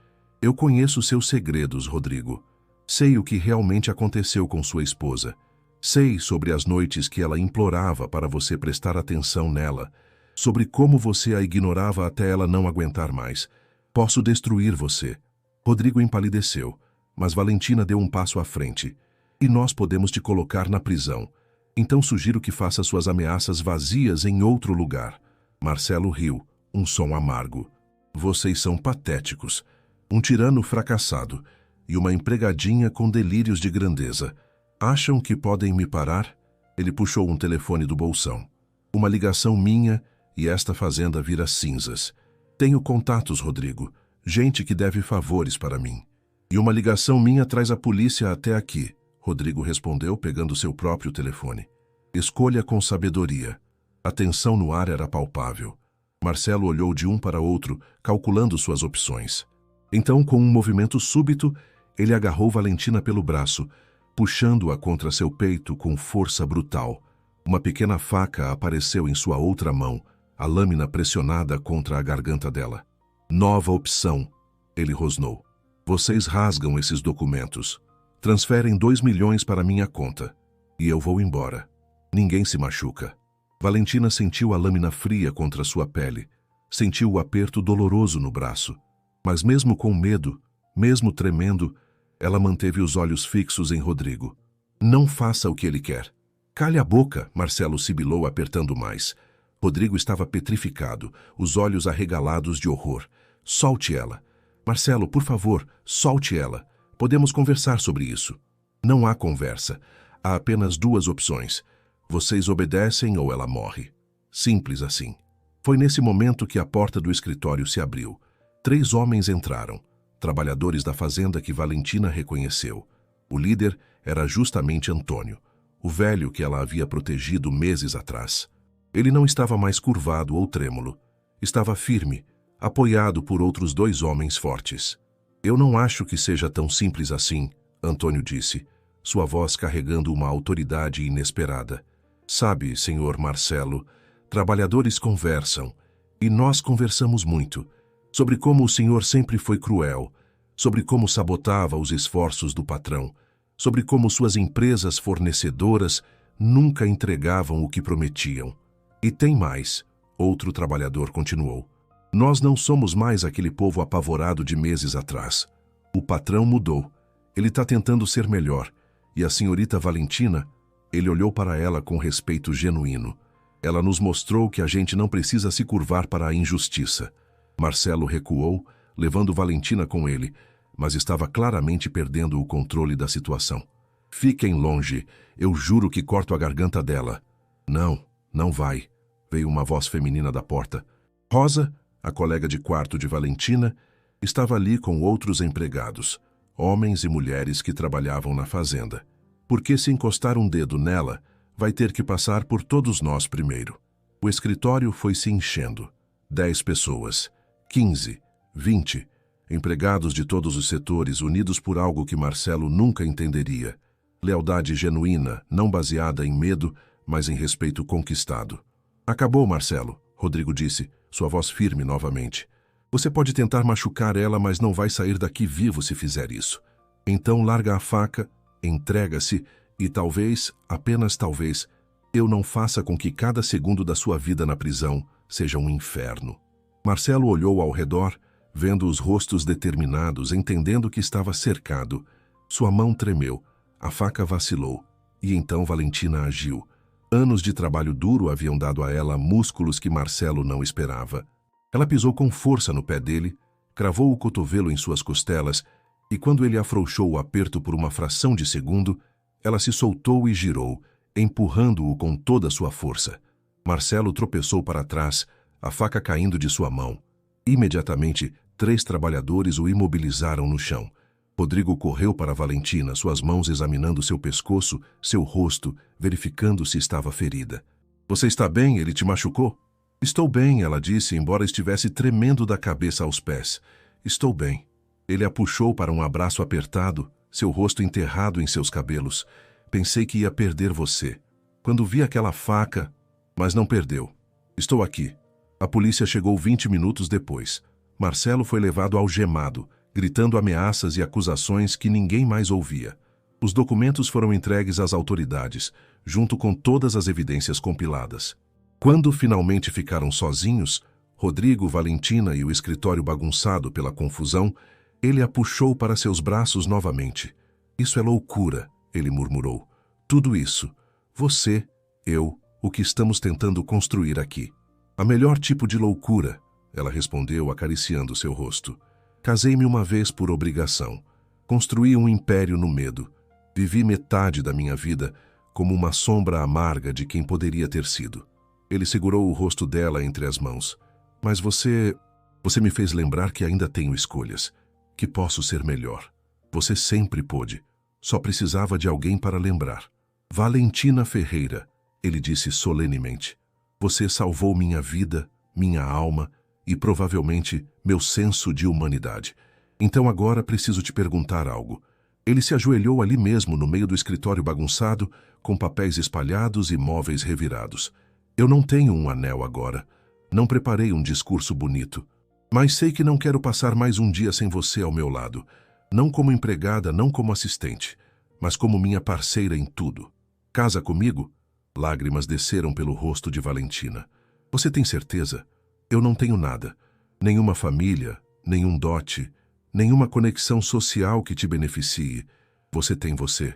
Eu conheço seus segredos, Rodrigo. Sei o que realmente aconteceu com sua esposa. Sei sobre as noites que ela implorava para você prestar atenção nela, sobre como você a ignorava até ela não aguentar mais. Posso destruir você. Rodrigo empalideceu, mas Valentina deu um passo à frente. E nós podemos te colocar na prisão. Então sugiro que faça suas ameaças vazias em outro lugar. Marcelo riu, um som amargo. Vocês são patéticos. Um tirano fracassado e uma empregadinha com delírios de grandeza. Acham que podem me parar? Ele puxou um telefone do bolsão. Uma ligação minha e esta fazenda vira cinzas. Tenho contatos, Rodrigo. Gente que deve favores para mim. E uma ligação minha traz a polícia até aqui. Rodrigo respondeu, pegando seu próprio telefone. Escolha com sabedoria. A tensão no ar era palpável. Marcelo olhou de um para outro, calculando suas opções. Então, com um movimento súbito, ele agarrou Valentina pelo braço, puxando-a contra seu peito com força brutal. Uma pequena faca apareceu em sua outra mão, a lâmina pressionada contra a garganta dela. Nova opção, ele rosnou. Vocês rasgam esses documentos. Transferem 2 milhões para minha conta. E eu vou embora. Ninguém se machuca. Valentina sentiu a lâmina fria contra sua pele. Sentiu o aperto doloroso no braço. Mas mesmo com medo, mesmo tremendo, ela manteve os olhos fixos em Rodrigo. Não faça o que ele quer. Cale a boca, Marcelo sibilou apertando mais. Rodrigo estava petrificado, os olhos arregalados de horror. Solte ela. Marcelo, por favor, solte ela. Podemos conversar sobre isso. Não há conversa. Há apenas 2 opções. Vocês obedecem ou ela morre. Simples assim. Foi nesse momento que a porta do escritório se abriu. 3 homens entraram, trabalhadores da fazenda que Valentina reconheceu. O líder era justamente Antônio, o velho que ela havia protegido meses atrás. Ele não estava mais curvado ou trêmulo. Estava firme, apoiado por outros 2 homens fortes. Eu não acho que seja tão simples assim, Antônio disse, sua voz carregando uma autoridade inesperada. Sabe, senhor Marcelo, trabalhadores conversam, e nós conversamos muito, sobre como o senhor sempre foi cruel, sobre como sabotava os esforços do patrão, sobre como suas empresas fornecedoras nunca entregavam o que prometiam. E tem mais, outro trabalhador continuou. Nós não somos mais aquele povo apavorado de meses atrás. O patrão mudou. Ele está tentando ser melhor. E a senhorita Valentina, ele olhou para ela com respeito genuíno. Ela nos mostrou que a gente não precisa se curvar para a injustiça. Marcelo recuou, levando Valentina com ele, mas estava claramente perdendo o controle da situação. Fiquem longe, eu juro que corto a garganta dela. Não, não vai, veio uma voz feminina da porta. Rosa, a colega de quarto de Valentina, estava ali com outros empregados, homens e mulheres que trabalhavam na fazenda. Porque se encostar um dedo nela, vai ter que passar por todos nós primeiro. O escritório foi se enchendo. 10 pessoas, 15, 20, empregados de todos os setores unidos por algo que Marcelo nunca entenderia. Lealdade genuína, não baseada em medo, mas em respeito conquistado. Acabou, Marcelo, Rodrigo disse, sua voz firme novamente. Você pode tentar machucar ela, mas não vai sair daqui vivo se fizer isso. Então larga a faca, entrega-se e talvez, apenas talvez, eu não faça com que cada segundo da sua vida na prisão seja um inferno. Marcelo olhou ao redor, vendo os rostos determinados, entendendo que estava cercado. Sua mão tremeu, a faca vacilou, e então Valentina agiu. Anos de trabalho duro haviam dado a ela músculos que Marcelo não esperava. Ela pisou com força no pé dele, cravou o cotovelo em suas costelas, e quando ele afrouxou o aperto por uma fração de segundo, ela se soltou e girou, empurrando-o com toda a sua força. Marcelo tropeçou para trás, a faca caindo de sua mão. Imediatamente, 3 trabalhadores o imobilizaram no chão. Rodrigo correu para Valentina, suas mãos examinando seu pescoço, seu rosto, verificando se estava ferida. Você está bem? Ele te machucou? Estou bem, ela disse, embora estivesse tremendo da cabeça aos pés. Estou bem. Ele a puxou para um abraço apertado, seu rosto enterrado em seus cabelos. Pensei que ia perder você. Quando vi aquela faca, mas não perdeu. Estou aqui. A polícia chegou 20 minutos depois. Marcelo foi levado algemado, gritando ameaças e acusações que ninguém mais ouvia. Os documentos foram entregues às autoridades, junto com todas as evidências compiladas. Quando finalmente ficaram sozinhos, Rodrigo, Valentina e o escritório bagunçado pela confusão, ele a puxou para seus braços novamente. Isso é loucura, ele murmurou. Tudo isso, você, eu, o que estamos tentando construir aqui. A melhor tipo de loucura, ela respondeu acariciando seu rosto. Casei-me uma vez por obrigação. Construí um império no medo. Vivi metade da minha vida como uma sombra amarga de quem poderia ter sido. Ele segurou o rosto dela entre as mãos. Mas você me fez lembrar que ainda tenho escolhas, que posso ser melhor. Você sempre pôde. Só precisava de alguém para lembrar. Valentina Ferreira, ele disse solenemente. Você salvou minha vida, minha alma e provavelmente meu senso de humanidade. Então agora preciso te perguntar algo. Ele se ajoelhou ali mesmo no meio do escritório bagunçado, com papéis espalhados e móveis revirados. Eu não tenho um anel agora. Não preparei um discurso bonito. Mas sei que não quero passar mais um dia sem você ao meu lado. Não como empregada, não como assistente, mas como minha parceira em tudo. Casa comigo? Lágrimas desceram pelo rosto de Valentina. Você tem certeza? Eu não tenho nada. Nenhuma família, nenhum dote, nenhuma conexão social que te beneficie. Você tem você.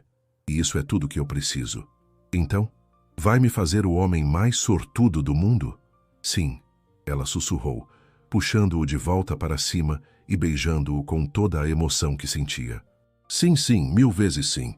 E isso é tudo que eu preciso. Então, vai me fazer o homem mais sortudo do mundo? Sim, ela sussurrou, puxando-o de volta para cima e beijando-o com toda a emoção que sentia. Sim, sim, 1000 vezes sim.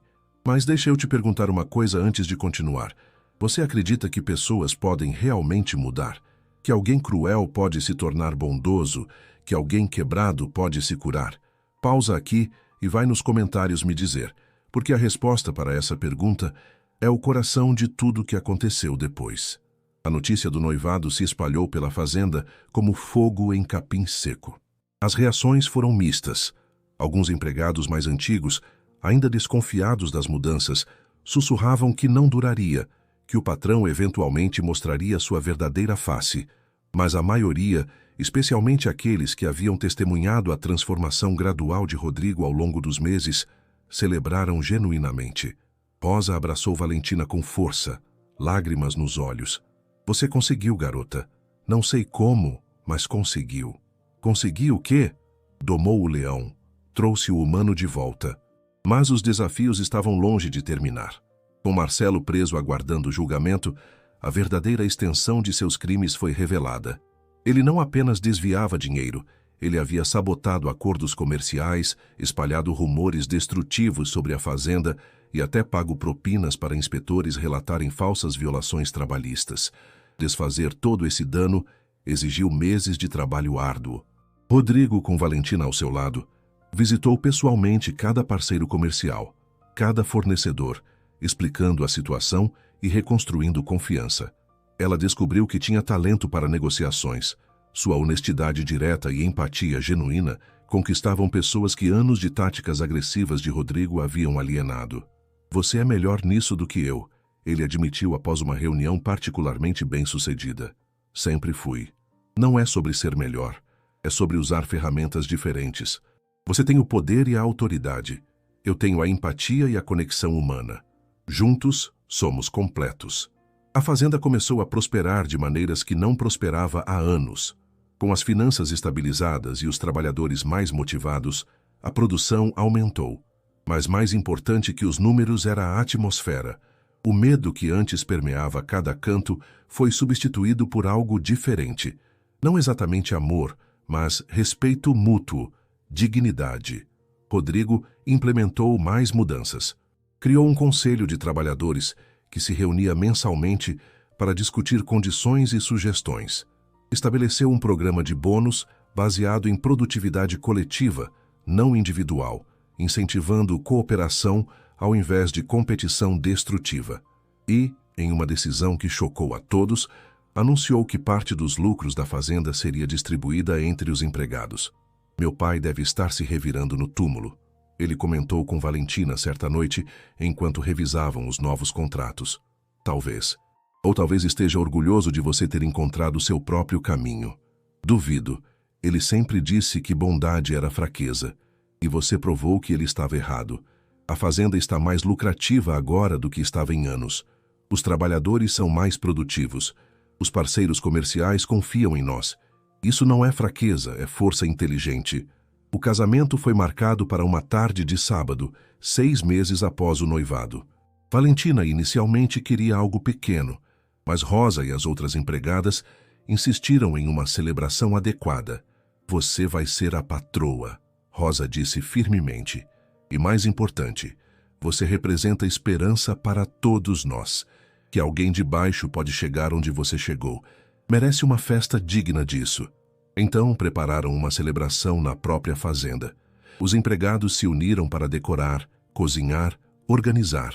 Mas deixa eu te perguntar uma coisa antes de continuar. Você acredita que pessoas podem realmente mudar? Que alguém cruel pode se tornar bondoso? Que alguém quebrado pode se curar? Pausa aqui e vai nos comentários me dizer, porque a resposta para essa pergunta é o coração de tudo que aconteceu depois. A notícia do noivado se espalhou pela fazenda como fogo em capim seco. As reações foram mistas. Alguns empregados mais antigos, ainda desconfiados das mudanças, sussurravam que não duraria, que o patrão eventualmente mostraria sua verdadeira face, mas a maioria, especialmente aqueles que haviam testemunhado a transformação gradual de Rodrigo ao longo dos meses, celebraram genuinamente. Rosa abraçou Valentina com força, lágrimas nos olhos. Você conseguiu, garota. Não sei como, mas conseguiu. Conseguiu o quê? Domou o leão. Trouxe o humano de volta. Mas os desafios estavam longe de terminar. Com Marcelo preso aguardando o julgamento, a verdadeira extensão de seus crimes foi revelada. Ele não apenas desviava dinheiro, ele havia sabotado acordos comerciais, espalhado rumores destrutivos sobre a fazenda e até pago propinas para inspetores relatarem falsas violações trabalhistas. Desfazer todo esse dano exigiu meses de trabalho árduo. Rodrigo, com Valentina ao seu lado, visitou pessoalmente cada parceiro comercial, cada fornecedor, explicando a situação e reconstruindo confiança. Ela descobriu que tinha talento para negociações. Sua honestidade direta e empatia genuína conquistavam pessoas que anos de táticas agressivas de Rodrigo haviam alienado. "Você é melhor nisso do que eu", ele admitiu após uma reunião particularmente bem-sucedida. "Sempre fui. Não é sobre ser melhor, é sobre usar ferramentas diferentes. Você tem o poder e a autoridade. Eu tenho a empatia e a conexão humana. Juntos, somos completos." A fazenda começou a prosperar de maneiras que não prosperava há anos. Com as finanças estabilizadas e os trabalhadores mais motivados, a produção aumentou. Mas mais importante que os números era a atmosfera. O medo que antes permeava cada canto foi substituído por algo diferente. Não exatamente amor, mas respeito mútuo, dignidade. Rodrigo implementou mais mudanças. Criou um conselho de trabalhadores que se reunia mensalmente para discutir condições e sugestões. Estabeleceu um programa de bônus baseado em produtividade coletiva, não individual, incentivando cooperação ao invés de competição destrutiva. E, em uma decisão que chocou a todos, anunciou que parte dos lucros da fazenda seria distribuída entre os empregados. "Meu pai deve estar se revirando no túmulo", ele comentou com Valentina certa noite enquanto revisavam os novos contratos. "Talvez. Ou talvez esteja orgulhoso de você ter encontrado seu próprio caminho. Duvido. Ele sempre disse que bondade era fraqueza. E você provou que ele estava errado. A fazenda está mais lucrativa agora do que estava em anos. Os trabalhadores são mais produtivos. Os parceiros comerciais confiam em nós. Isso não é fraqueza, é força inteligente." O casamento foi marcado para uma tarde de sábado, 6 meses após o noivado. Valentina inicialmente queria algo pequeno, mas Rosa e as outras empregadas insistiram em uma celebração adequada. "Você vai ser a patroa", Rosa disse firmemente. "E mais importante, você representa esperança para todos nós. Que alguém de baixo pode chegar onde você chegou. Merece uma festa digna disso." Então prepararam uma celebração na própria fazenda. Os empregados se uniram para decorar, cozinhar, organizar.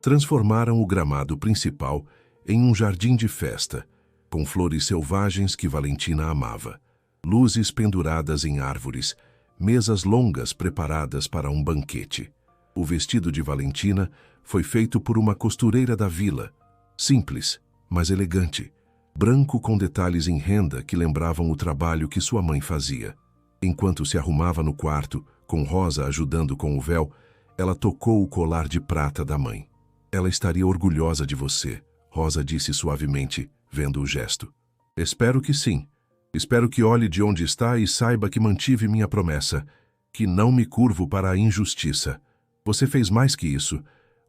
Transformaram o gramado principal em um jardim de festa, com flores selvagens que Valentina amava, luzes penduradas em árvores, mesas longas preparadas para um banquete. O vestido de Valentina foi feito por uma costureira da vila, simples, mas elegante, branco com detalhes em renda que lembravam o trabalho que sua mãe fazia. Enquanto se arrumava no quarto, com Rosa ajudando com o véu, ela tocou o colar de prata da mãe. "Ela estaria orgulhosa de você", Rosa disse suavemente, vendo o gesto. "Espero que sim. Espero que olhe de onde está e saiba que mantive minha promessa, que não me curvo para a injustiça. Você fez mais que isso.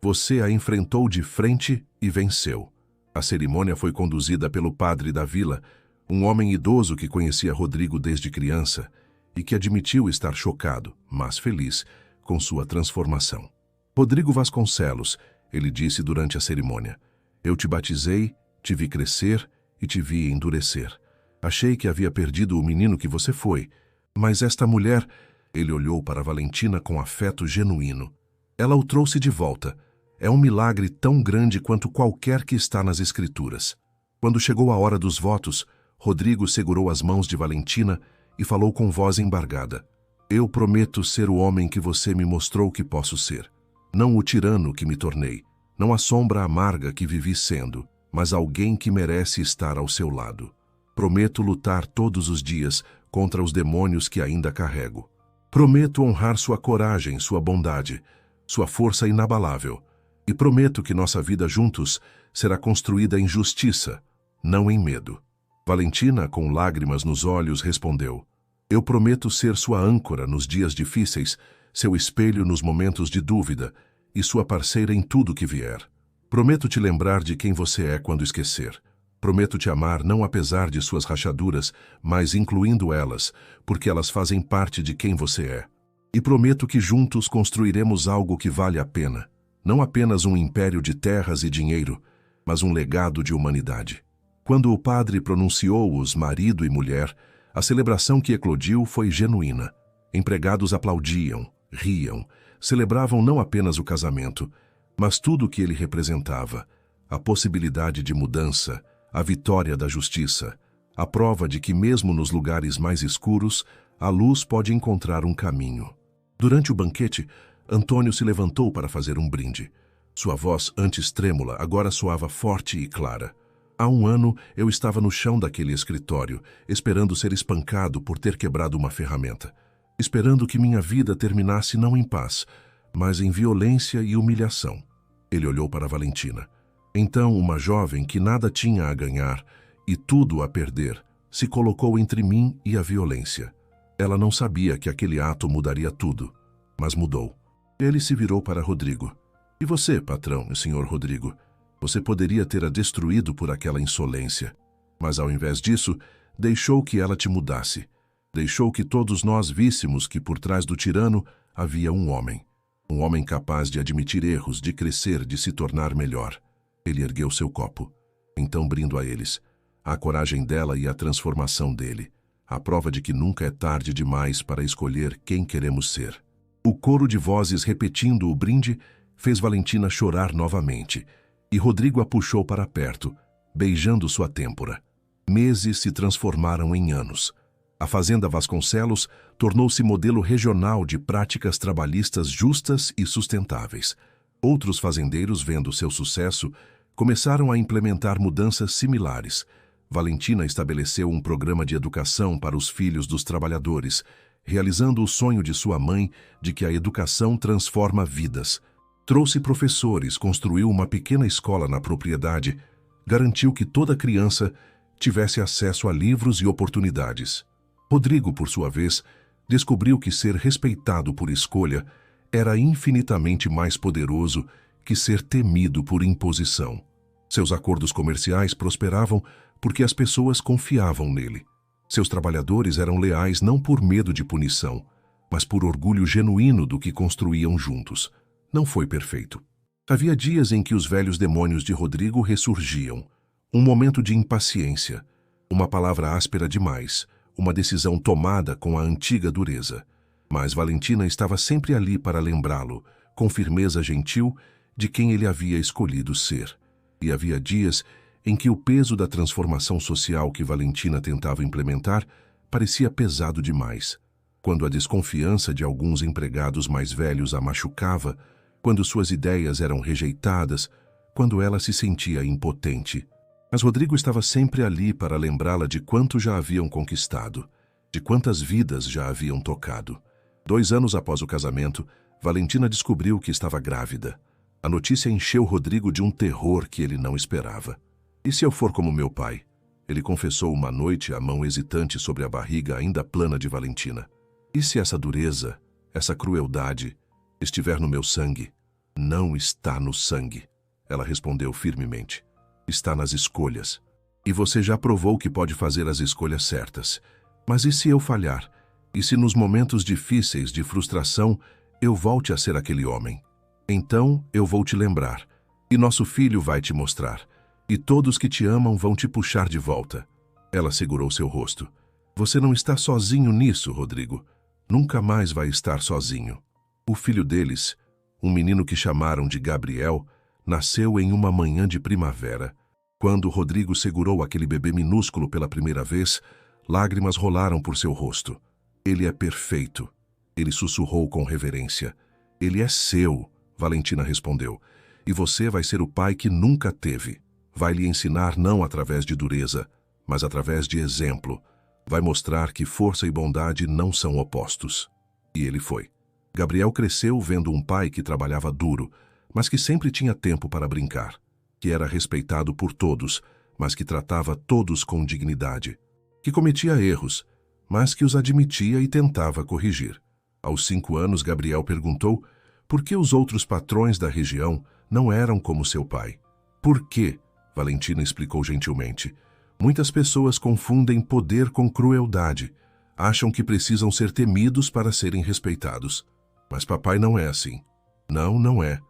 Você a enfrentou de frente e venceu." A cerimônia foi conduzida pelo padre da vila, um homem idoso que conhecia Rodrigo desde criança e que admitiu estar chocado, mas feliz, com sua transformação. "Rodrigo Vasconcelos", ele disse durante a cerimônia, "eu te batizei, te vi crescer e te vi endurecer. Achei que havia perdido o menino que você foi, mas esta mulher..." Ele olhou para Valentina com afeto genuíno. "Ela o trouxe de volta. É um milagre tão grande quanto qualquer que está nas Escrituras." Quando chegou a hora dos votos, Rodrigo segurou as mãos de Valentina e falou com voz embargada: "Eu prometo ser o homem que você me mostrou que posso ser. Não o tirano que me tornei, não a sombra amarga que vivi sendo, mas alguém que merece estar ao seu lado. Prometo lutar todos os dias contra os demônios que ainda carrego. Prometo honrar sua coragem, sua bondade, sua força inabalável. E prometo que nossa vida juntos será construída em justiça, não em medo." Valentina, com lágrimas nos olhos, respondeu: "Eu prometo ser sua âncora nos dias difíceis, seu espelho nos momentos de dúvida e sua parceira em tudo que vier." Prometo te lembrar de quem você é quando esquecer. Prometo te amar não apesar de suas rachaduras, mas incluindo elas, porque elas fazem parte de quem você é. E prometo que juntos construiremos algo que vale a pena. Não apenas um império de terras e dinheiro, mas um legado de humanidade. Quando o padre pronunciou-os marido e mulher, a celebração que eclodiu foi genuína. Empregados aplaudiam, riam, celebravam não apenas o casamento, mas tudo o que ele representava, a possibilidade de mudança, a vitória da justiça, a prova de que mesmo nos lugares mais escuros, a luz pode encontrar um caminho. Durante o banquete, Antônio se levantou para fazer um brinde. Sua voz, antes trêmula, agora soava forte e clara. Há um ano, eu estava no chão daquele escritório, esperando ser espancado por ter quebrado uma ferramenta. Esperando que minha vida terminasse não em paz, mas em violência e humilhação. Ele olhou para Valentina. Então, uma jovem que nada tinha a ganhar e tudo a perder, se colocou entre mim e a violência. Ela não sabia que aquele ato mudaria tudo, mas mudou. Ele se virou para Rodrigo. E você, patrão, senhor Rodrigo? Você poderia ter-a destruído por aquela insolência, mas ao invés disso, deixou que ela te mudasse. Deixou que todos nós víssemos que por trás do tirano havia um homem. Um homem capaz de admitir erros, de crescer, de se tornar melhor. Ele ergueu seu copo. Então brindo a eles. A coragem dela e a transformação dele. A prova de que nunca é tarde demais para escolher quem queremos ser. O coro de vozes repetindo o brinde fez Valentina chorar novamente. E Rodrigo a puxou para perto, beijando sua têmpora. Meses se transformaram em anos. A Fazenda Vasconcelos tornou-se modelo regional de práticas trabalhistas justas e sustentáveis. Outros fazendeiros, vendo seu sucesso, começaram a implementar mudanças similares. Valentina estabeleceu um programa de educação para os filhos dos trabalhadores, realizando o sonho de sua mãe de que a educação transforma vidas. Trouxe professores, construiu uma pequena escola na propriedade, garantiu que toda criança tivesse acesso a livros e oportunidades. Rodrigo, por sua vez, descobriu que ser respeitado por escolha era infinitamente mais poderoso que ser temido por imposição. Seus acordos comerciais prosperavam porque as pessoas confiavam nele. Seus trabalhadores eram leais não por medo de punição, mas por orgulho genuíno do que construíam juntos. Não foi perfeito. Havia dias em que os velhos demônios de Rodrigo ressurgiam. Um momento de impaciência, uma palavra áspera demais, uma decisão tomada com a antiga dureza. Mas Valentina estava sempre ali para lembrá-lo, com firmeza gentil, de quem ele havia escolhido ser. E havia dias em que o peso da transformação social que Valentina tentava implementar parecia pesado demais. Quando a desconfiança de alguns empregados mais velhos a machucava, quando suas ideias eram rejeitadas, quando ela se sentia impotente. Mas Rodrigo estava sempre ali para lembrá-la de quanto já haviam conquistado, de quantas vidas já haviam tocado. 2 anos após o casamento, Valentina descobriu que estava grávida. A notícia encheu Rodrigo de um terror que ele não esperava. E se eu for como meu pai? Ele confessou uma noite, a mão hesitante sobre a barriga ainda plana de Valentina. E se essa dureza, essa crueldade, estiver no meu sangue? Não está no sangue, ela respondeu firmemente. Está nas escolhas. E você já provou que pode fazer as escolhas certas. Mas e se eu falhar? E se nos momentos difíceis de frustração eu volte a ser aquele homem? Então eu vou te lembrar. E nosso filho vai te mostrar. E todos que te amam vão te puxar de volta. Ela segurou seu rosto. Você não está sozinho nisso, Rodrigo. Nunca mais vai estar sozinho. O filho deles, um menino que chamaram de Gabriel, nasceu em uma manhã de primavera. Quando Rodrigo segurou aquele bebê minúsculo pela primeira vez, lágrimas rolaram por seu rosto. Ele é perfeito. Ele sussurrou com reverência. Ele é seu, Valentina respondeu. E você vai ser o pai que nunca teve. Vai lhe ensinar não através de dureza, mas através de exemplo. Vai mostrar que força e bondade não são opostos. E ele foi. Gabriel cresceu vendo um pai que trabalhava duro, mas que sempre tinha tempo para brincar, que era respeitado por todos, mas que tratava todos com dignidade, que cometia erros, mas que os admitia e tentava corrigir. Aos 5 anos, Gabriel perguntou por que os outros patrões da região não eram como seu pai. Por quê? Valentina explicou gentilmente. Muitas pessoas confundem poder com crueldade. Acham que precisam ser temidos para serem respeitados. Mas papai não é assim. Não, não é.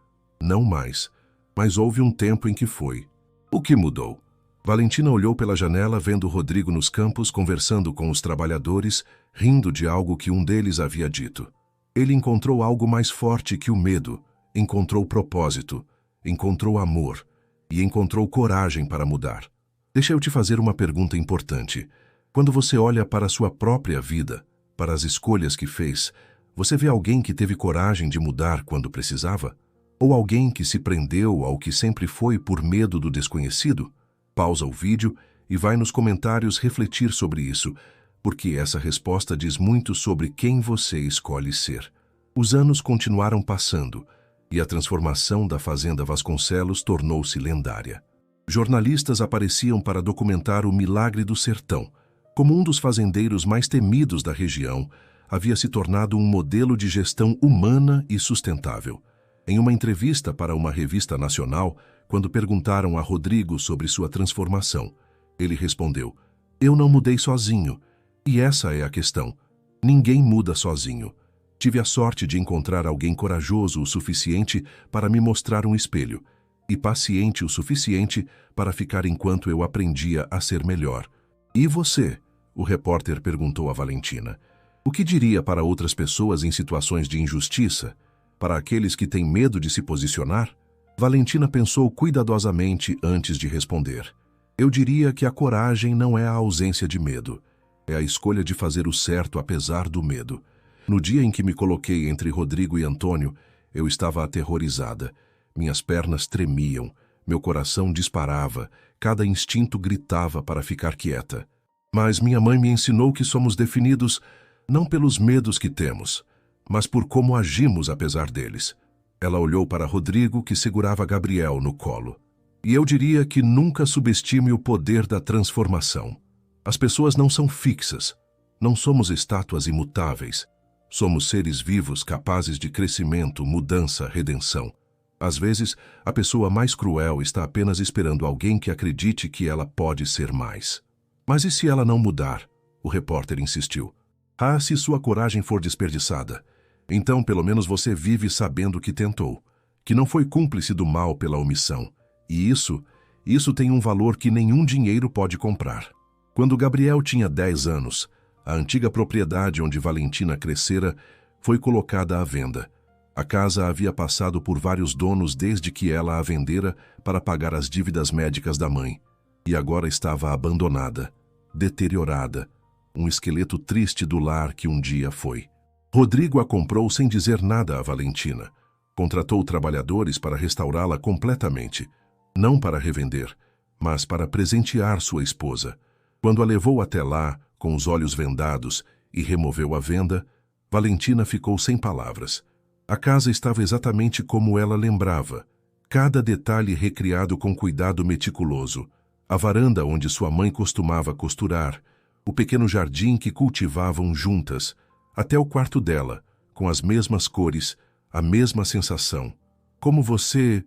Não mais. Mas houve um tempo em que foi. O que mudou? Valentina olhou pela janela vendo Rodrigo nos campos conversando com os trabalhadores, rindo de algo que um deles havia dito. Ele encontrou algo mais forte que o medo, encontrou propósito, encontrou amor e encontrou coragem para mudar. Deixa eu te fazer uma pergunta importante. Quando você olha para a sua própria vida, para as escolhas que fez, você vê alguém que teve coragem de mudar quando precisava? Ou alguém que se prendeu ao que sempre foi por medo do desconhecido? Pausa o vídeo e vai nos comentários refletir sobre isso, porque essa resposta diz muito sobre quem você escolhe ser. Os anos continuaram passando e a transformação da Fazenda Vasconcelos tornou-se lendária. Jornalistas apareciam para documentar o milagre do sertão. Como um dos fazendeiros mais temidos da região, havia se tornado um modelo de gestão humana e sustentável. Em uma entrevista para uma revista nacional, quando perguntaram a Rodrigo sobre sua transformação, ele respondeu: "Eu não mudei sozinho. E essa é a questão. Ninguém muda sozinho. Tive a sorte de encontrar alguém corajoso o suficiente para me mostrar um espelho e paciente o suficiente para ficar enquanto eu aprendia a ser melhor." "E você?" o repórter perguntou a Valentina. "O que diria para outras pessoas em situações de injustiça? Para aqueles que têm medo de se posicionar?" Valentina pensou cuidadosamente antes de responder. "Eu diria que a coragem não é a ausência de medo. É a escolha de fazer o certo apesar do medo. No dia em que me coloquei entre Rodrigo e Antônio, eu estava aterrorizada. Minhas pernas tremiam, meu coração disparava, cada instinto gritava para ficar quieta. Mas minha mãe me ensinou que somos definidos não pelos medos que temos, mas por como agimos apesar deles." Ela olhou para Rodrigo, que segurava Gabriel no colo. "E eu diria que nunca subestime o poder da transformação. As pessoas não são fixas. Não somos estátuas imutáveis. Somos seres vivos capazes de crescimento, mudança, redenção. Às vezes, a pessoa mais cruel está apenas esperando alguém que acredite que ela pode ser mais." "Mas e se ela não mudar?" o repórter insistiu. "Ah, se sua coragem for desperdiçada. Então, pelo menos você vive sabendo que tentou, que não foi cúmplice do mal pela omissão. E isso tem um valor que nenhum dinheiro pode comprar." Quando Gabriel tinha 10 anos, a antiga propriedade onde Valentina crescera foi colocada à venda. A casa havia passado por vários donos desde que ela a vendera para pagar as dívidas médicas da mãe. E agora estava abandonada, deteriorada, um esqueleto triste do lar que um dia foi. Rodrigo a comprou sem dizer nada a Valentina. Contratou trabalhadores para restaurá-la completamente, não para revender, mas para presentear sua esposa. Quando a levou até lá, com os olhos vendados, e removeu a venda, Valentina ficou sem palavras. A casa estava exatamente como ela lembrava, cada detalhe recriado com cuidado meticuloso. A varanda onde sua mãe costumava costurar, o pequeno jardim que cultivavam juntas, até o quarto dela, com as mesmas cores, a mesma sensação. "Como você..."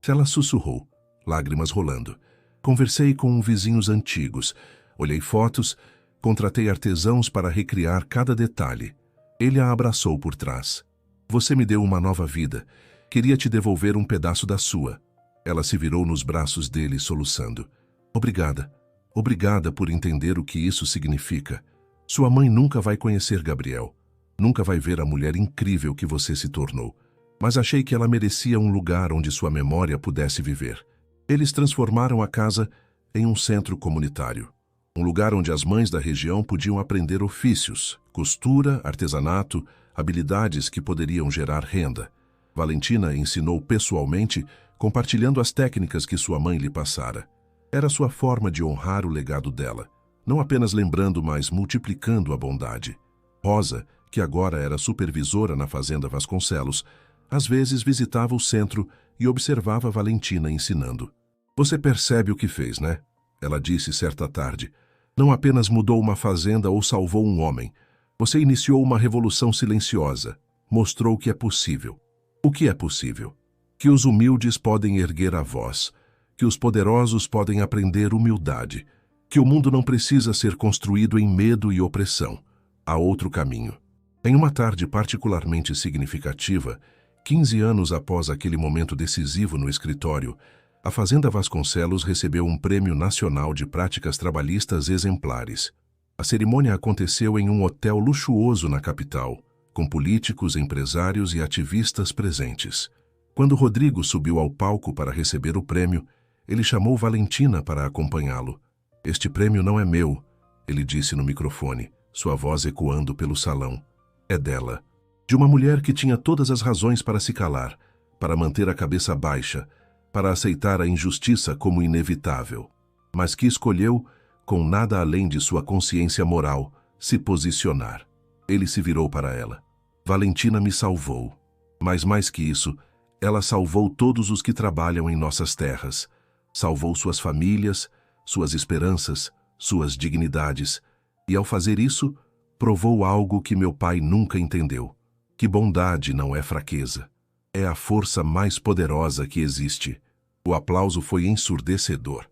Ela sussurrou, lágrimas rolando. "Conversei com vizinhos antigos, olhei fotos, contratei artesãos para recriar cada detalhe." Ele a abraçou por trás. "Você me deu uma nova vida. Queria te devolver um pedaço da sua." Ela se virou nos braços dele, soluçando. "Obrigada. Obrigada por entender o que isso significa. Sua mãe nunca vai conhecer Gabriel. Nunca vai ver a mulher incrível que você se tornou. Mas achei que ela merecia um lugar onde sua memória pudesse viver." Eles transformaram a casa em um centro comunitário. Um lugar onde as mães da região podiam aprender ofícios, costura, artesanato, habilidades que poderiam gerar renda. Valentina ensinou pessoalmente, compartilhando as técnicas que sua mãe lhe passara. Era sua forma de honrar o legado dela, não apenas lembrando, mas multiplicando a bondade. Rosa, que agora era supervisora na Fazenda Vasconcelos, às vezes visitava o centro e observava Valentina ensinando. "Você percebe o que fez, né?" ela disse certa tarde. "Não apenas mudou uma fazenda ou salvou um homem. Você iniciou uma revolução silenciosa. Mostrou que é possível." "O que é possível?" que os humildes podem erguer a voz, que os poderosos podem aprender humildade, que o mundo não precisa ser construído em medo e opressão. Há outro caminho. Em uma tarde particularmente significativa, 15 anos após aquele momento decisivo no escritório, a Fazenda Vasconcelos recebeu um Prêmio Nacional de Práticas Trabalhistas Exemplares. A cerimônia aconteceu em um hotel luxuoso na capital, com políticos, empresários e ativistas presentes. Quando Rodrigo subiu ao palco para receber o prêmio, ele chamou Valentina para acompanhá-lo. "Este prêmio não é meu", ele disse no microfone, sua voz ecoando pelo salão. "É dela." De uma mulher que tinha todas as razões para se calar, para manter a cabeça baixa, para aceitar a injustiça como inevitável, mas que escolheu, com nada além de sua consciência moral, se posicionar. Ele se virou para ela. "Valentina me salvou. Mas mais que isso, ela salvou todos os que trabalham em nossas terras. Salvou suas famílias, suas esperanças, suas dignidades. E ao fazer isso, provou algo que meu pai nunca entendeu. Que bondade não é fraqueza. É a força mais poderosa que existe." O aplauso foi ensurdecedor.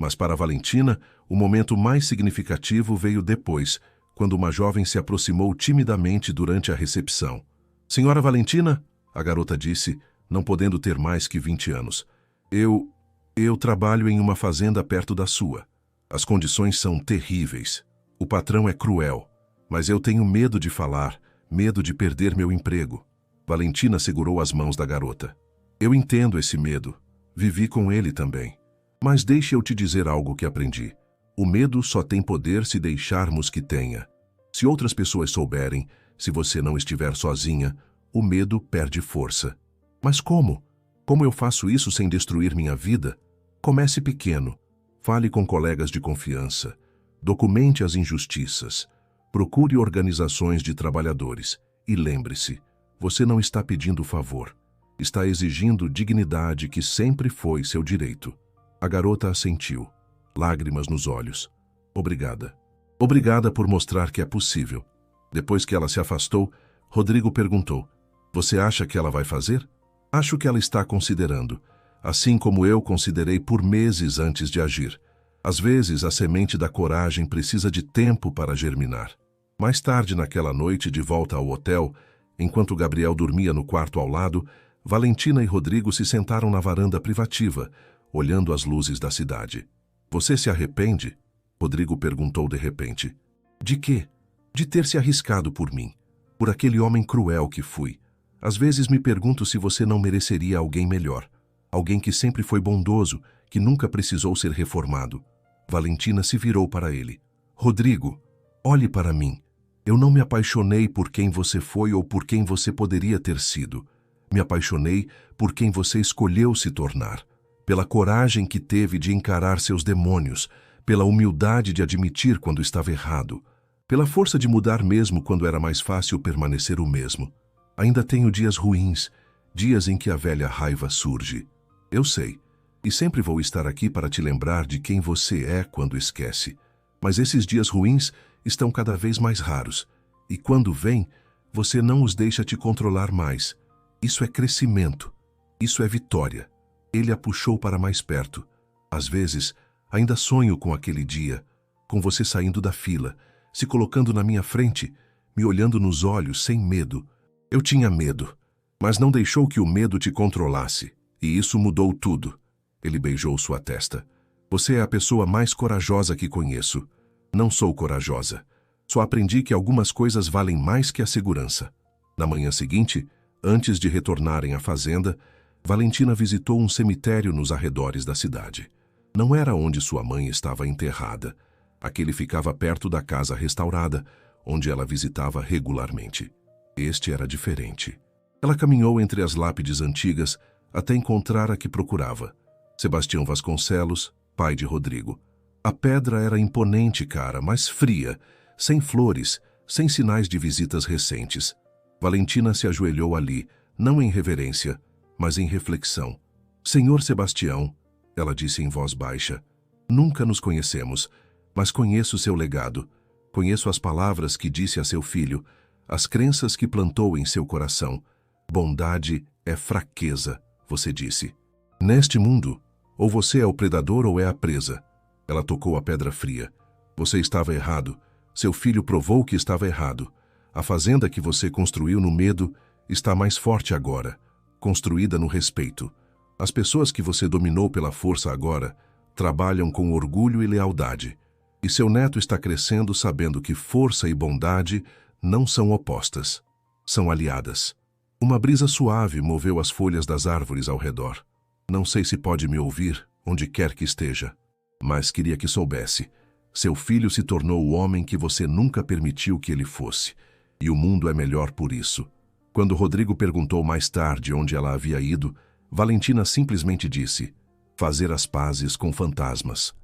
Mas para Valentina, o momento mais significativo veio depois, quando uma jovem se aproximou timidamente durante a recepção. "Senhora Valentina", a garota disse, não podendo ter mais que 20 anos. Eu trabalho em uma fazenda perto da sua. As condições são terríveis. O patrão é cruel. Mas eu tenho medo de falar, medo de perder meu emprego." Valentina segurou as mãos da garota. "Eu entendo esse medo. Vivi com ele também. Mas deixe eu te dizer algo que aprendi. O medo só tem poder se deixarmos que tenha. Se outras pessoas souberem, se você não estiver sozinha, o medo perde força." "Mas como? Como eu faço isso sem destruir minha vida?" "Comece pequeno. Fale com colegas de confiança. Documente as injustiças. Procure organizações de trabalhadores. E lembre-se, você não está pedindo favor. Está exigindo dignidade que sempre foi seu direito." A garota assentiu, lágrimas nos olhos. "Obrigada. Obrigada por mostrar que é possível." Depois que ela se afastou, Rodrigo perguntou: "Você acha que ela vai fazer?" "Acho que ela está considerando, assim como eu considerei por meses antes de agir. Às vezes, a semente da coragem precisa de tempo para germinar." Mais tarde naquela noite, de volta ao hotel, enquanto Gabriel dormia no quarto ao lado, Valentina e Rodrigo se sentaram na varanda privativa, olhando as luzes da cidade. "Você se arrepende?" Rodrigo perguntou de repente. "De quê?" "De ter se arriscado por mim, por aquele homem cruel que fui. Às vezes me pergunto se você não mereceria alguém melhor, alguém que sempre foi bondoso, que nunca precisou ser reformado." Valentina se virou para ele. "Rodrigo, olhe para mim. Eu não me apaixonei por quem você foi ou por quem você poderia ter sido. Me apaixonei por quem você escolheu se tornar, pela coragem que teve de encarar seus demônios, pela humildade de admitir quando estava errado, pela força de mudar mesmo quando era mais fácil permanecer o mesmo. Ainda tenho dias ruins, dias em que a velha raiva surge. Eu sei, e sempre vou estar aqui para te lembrar de quem você é quando esquece. Mas esses dias ruins estão cada vez mais raros, e quando vêm, você não os deixa te controlar mais. Isso é crescimento, isso é vitória." Ele a puxou para mais perto. "Às vezes, ainda sonho com aquele dia, com você saindo da fila, se colocando na minha frente, me olhando nos olhos sem medo. Eu tinha medo, mas não deixou que o medo te controlasse, e isso mudou tudo." Ele beijou sua testa. "Você é a pessoa mais corajosa que conheço." "Não sou corajosa. Só aprendi que algumas coisas valem mais que a segurança." Na manhã seguinte, antes de retornarem à fazenda, Valentina visitou um cemitério nos arredores da cidade. Não era onde sua mãe estava enterrada. Aquele ficava perto da casa restaurada, onde ela visitava regularmente. Este era diferente. Ela caminhou entre as lápides antigas até encontrar a que procurava. Sebastião Vasconcelos, pai de Rodrigo. A pedra era imponente, cara, mas fria, sem flores, sem sinais de visitas recentes. Valentina se ajoelhou ali, não em reverência, mas em reflexão. "Senhor Sebastião", ela disse em voz baixa, "nunca nos conhecemos, mas conheço seu legado. Conheço as palavras que disse a seu filho, as crenças que plantou em seu coração. Bondade é fraqueza. você disse. Neste mundo, ou você é o predador ou é a presa. Ela tocou a pedra fria. Você estava errado. Seu filho provou que estava errado. A fazenda que você construiu no medo está mais forte agora, construída no respeito. As pessoas que você dominou pela força agora trabalham com orgulho e lealdade. E seu neto está crescendo sabendo que força e bondade não são opostas, são aliadas. Uma brisa suave moveu as folhas das árvores ao redor. Não sei se pode me ouvir, onde quer que esteja, mas queria que soubesse. Seu filho se tornou o homem que você nunca permitiu que ele fosse, e o mundo é melhor por isso. Quando Rodrigo perguntou mais tarde onde ela havia ido, Valentina simplesmente disse: fazer as pazes com fantasmas.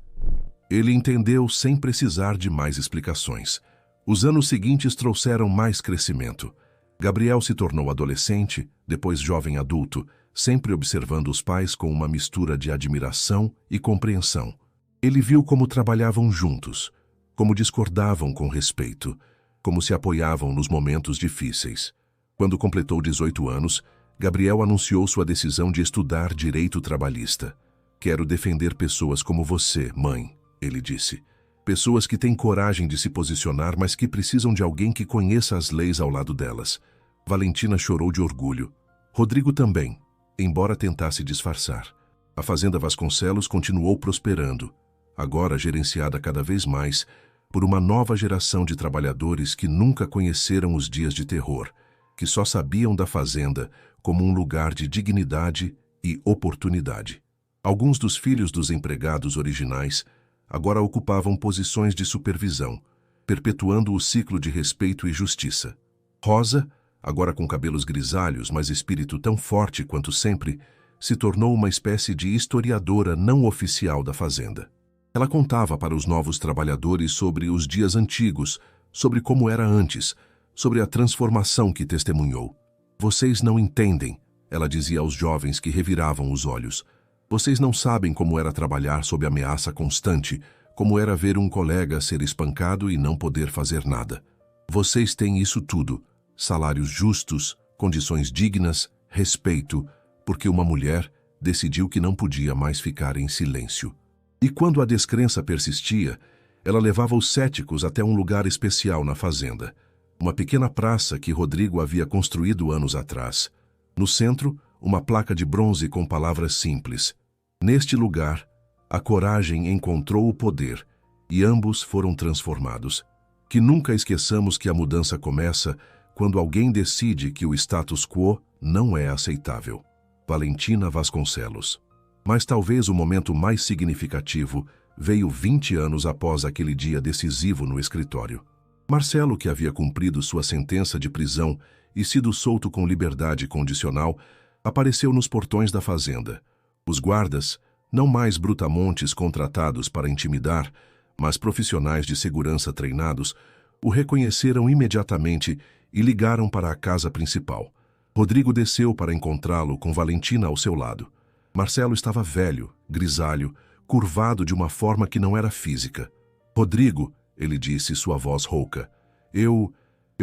Ele entendeu sem precisar de mais explicações. Os anos seguintes trouxeram mais crescimento. Gabriel se tornou adolescente, depois jovem adulto, sempre observando os pais com uma mistura de admiração e compreensão. Ele viu como trabalhavam juntos, como discordavam com respeito, como se apoiavam nos momentos difíceis. Quando completou 18 anos, Gabriel anunciou sua decisão de estudar direito trabalhista. Quero defender pessoas como você, mãe, ele disse. Pessoas que têm coragem de se posicionar, mas que precisam de alguém que conheça as leis ao lado delas. Valentina chorou de orgulho. Rodrigo também, embora tentasse disfarçar. A Fazenda Vasconcelos continuou prosperando, agora gerenciada cada vez mais por uma nova geração de trabalhadores que nunca conheceram os dias de terror, que só sabiam da fazenda como um lugar de dignidade e oportunidade. Alguns dos filhos dos empregados originais agora ocupavam posições de supervisão, perpetuando o ciclo de respeito e justiça. Rosa, agora com cabelos grisalhos, mas espírito tão forte quanto sempre, se tornou uma espécie de historiadora não oficial da fazenda. Ela contava para os novos trabalhadores sobre os dias antigos, sobre como era antes, sobre a transformação que testemunhou. Vocês não entendem, ela dizia aos jovens que reviravam os olhos. Vocês não sabem como era trabalhar sob ameaça constante, como era ver um colega ser espancado e não poder fazer nada. Vocês têm isso tudo: salários justos, condições dignas, respeito, porque uma mulher decidiu que não podia mais ficar em silêncio. E quando a descrença persistia, ela levava os céticos até um lugar especial na fazenda, uma pequena praça que Rodrigo havia construído anos atrás. No centro, uma placa de bronze com palavras simples: neste lugar, a coragem encontrou o poder, e ambos foram transformados. Que nunca esqueçamos que a mudança começa quando alguém decide que o status quo não é aceitável. Valentina Vasconcelos. Mas talvez o momento mais significativo veio 20 anos após aquele dia decisivo no escritório. Marcelo, que havia cumprido sua sentença de prisão e sido solto com liberdade condicional, apareceu nos portões da fazenda. Os guardas, não mais brutamontes contratados para intimidar, mas profissionais de segurança treinados, o reconheceram imediatamente e ligaram para a casa principal. Rodrigo desceu para encontrá-lo com Valentina ao seu lado. Marcelo estava velho, grisalho, curvado de uma forma que não era física. Rodrigo, ele disse, sua voz rouca, eu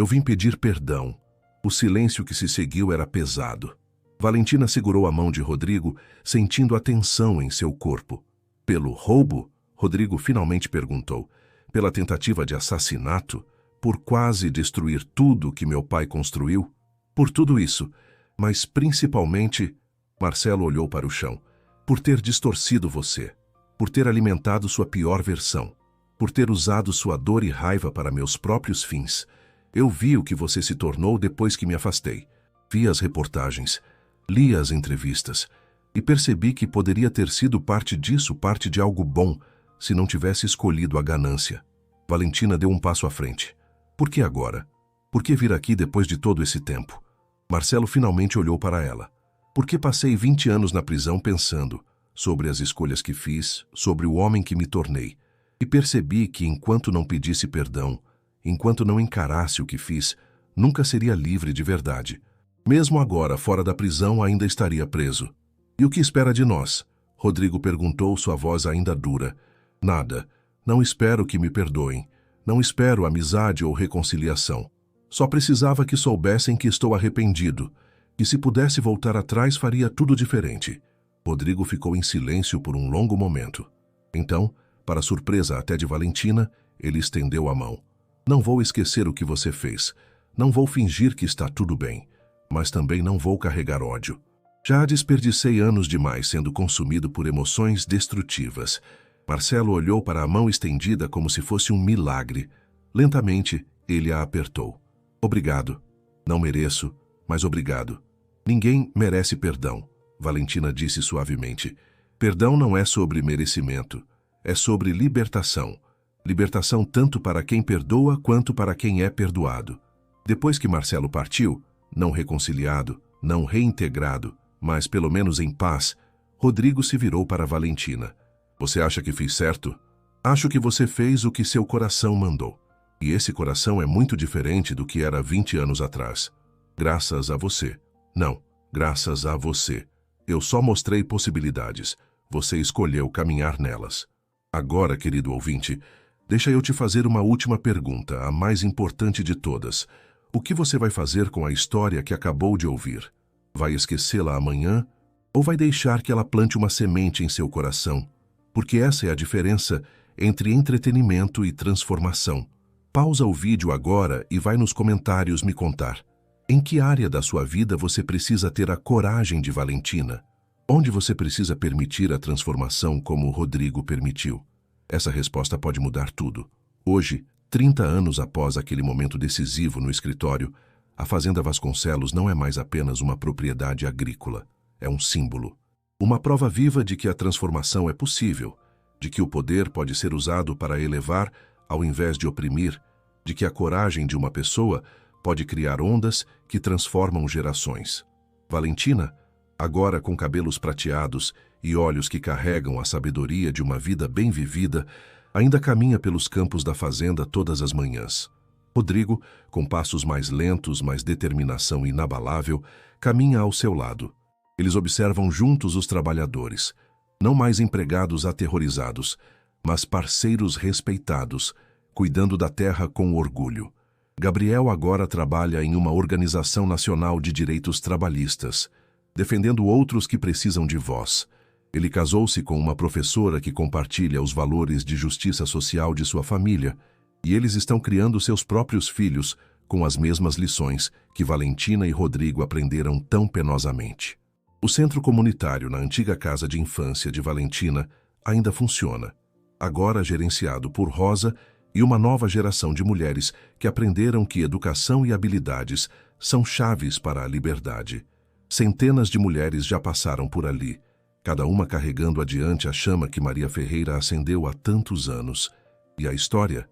vim pedir perdão. O silêncio que se seguiu era pesado. Valentina segurou a mão de Rodrigo, sentindo a tensão em seu corpo. Pelo roubo? Rodrigo finalmente perguntou. Pela tentativa de assassinato? Por quase destruir tudo que meu pai construiu? Por tudo isso, mas principalmente... Marcelo olhou para o chão. Por ter distorcido você, por ter alimentado sua pior versão, por ter usado sua dor e raiva para meus próprios fins. Eu vi o que você se tornou depois que me afastei. Vi as reportagens, li as entrevistas e percebi que poderia ter sido parte disso, parte de algo bom, se não tivesse escolhido a ganância. Valentina deu um passo à frente. Por que agora? Por que vir aqui depois de todo esse tempo? Marcelo finalmente olhou para ela. Porque passei 20 anos na prisão pensando sobre as escolhas que fiz, sobre o homem que me tornei, e percebi que enquanto não pedisse perdão, enquanto não encarasse o que fiz, nunca seria livre de verdade. Mesmo agora, fora da prisão, ainda estaria preso. E o que espera de nós? Rodrigo perguntou, sua voz ainda dura. Nada. Não espero que me perdoem. Não espero amizade ou reconciliação. Só precisava que soubessem que estou arrependido, E se pudesse voltar atrás, faria tudo diferente. Rodrigo ficou em silêncio por um longo momento. Então, para surpresa até de Valentina, ele estendeu a mão. Não vou esquecer o que você fez. Não vou fingir que está tudo bem. Mas também não vou carregar ódio. Já desperdicei anos demais sendo consumido por emoções destrutivas. Marcelo olhou para a mão estendida como se fosse um milagre. Lentamente, ele a apertou. Obrigado. Não mereço, mas obrigado. Ninguém merece perdão, Valentina disse suavemente. Perdão não é sobre merecimento. É sobre libertação. Libertação tanto para quem perdoa quanto para quem é perdoado. Depois que Marcelo partiu, não reconciliado, não reintegrado, mas pelo menos em paz, Rodrigo se virou para Valentina. Você acha que fiz certo? Acho que você fez o que seu coração mandou. E esse coração é muito diferente do que era 20 anos atrás. Graças a você. Não, graças a você. Eu só mostrei possibilidades. Você escolheu caminhar nelas. Agora, querido ouvinte, deixa eu te fazer uma última pergunta, a mais importante de todas. O que você vai fazer com a história que acabou de ouvir? Vai esquecê-la amanhã? Ou vai deixar que ela plante uma semente em seu coração? Porque essa é a diferença entre entretenimento e transformação. Pausa o vídeo agora e vai nos comentários me contar. Em que área da sua vida você precisa ter a coragem de Valentina? Onde você precisa permitir a transformação como o Rodrigo permitiu? Essa resposta pode mudar tudo. Hoje, 30 anos após aquele momento decisivo no escritório, a Fazenda Vasconcelos não é mais apenas uma propriedade agrícola. É um símbolo. Uma prova viva de que a transformação é possível, de que o poder pode ser usado para elevar ao invés de oprimir, de que a coragem de uma pessoa pode criar ondas que transformam gerações. Valentina, agora com cabelos prateados e olhos que carregam a sabedoria de uma vida bem vivida, ainda caminha pelos campos da fazenda todas as manhãs. Rodrigo, com passos mais lentos, mas determinação inabalável, caminha ao seu lado. Eles observam juntos os trabalhadores, não mais empregados aterrorizados, mas parceiros respeitados, cuidando da terra com orgulho. Gabriel agora trabalha em uma organização nacional de direitos trabalhistas, defendendo outros que precisam de voz. Ele casou-se com uma professora que compartilha os valores de justiça social de sua família, e eles estão criando seus próprios filhos com as mesmas lições que Valentina e Rodrigo aprenderam tão penosamente. O centro comunitário na antiga casa de infância de Valentina ainda funciona, agora gerenciado por Rosa e uma nova geração de mulheres que aprenderam que educação e habilidades são chaves para a liberdade. Centenas de mulheres já passaram por ali, cada uma carregando adiante a chama que Maria Ferreira acendeu há tantos anos. E a história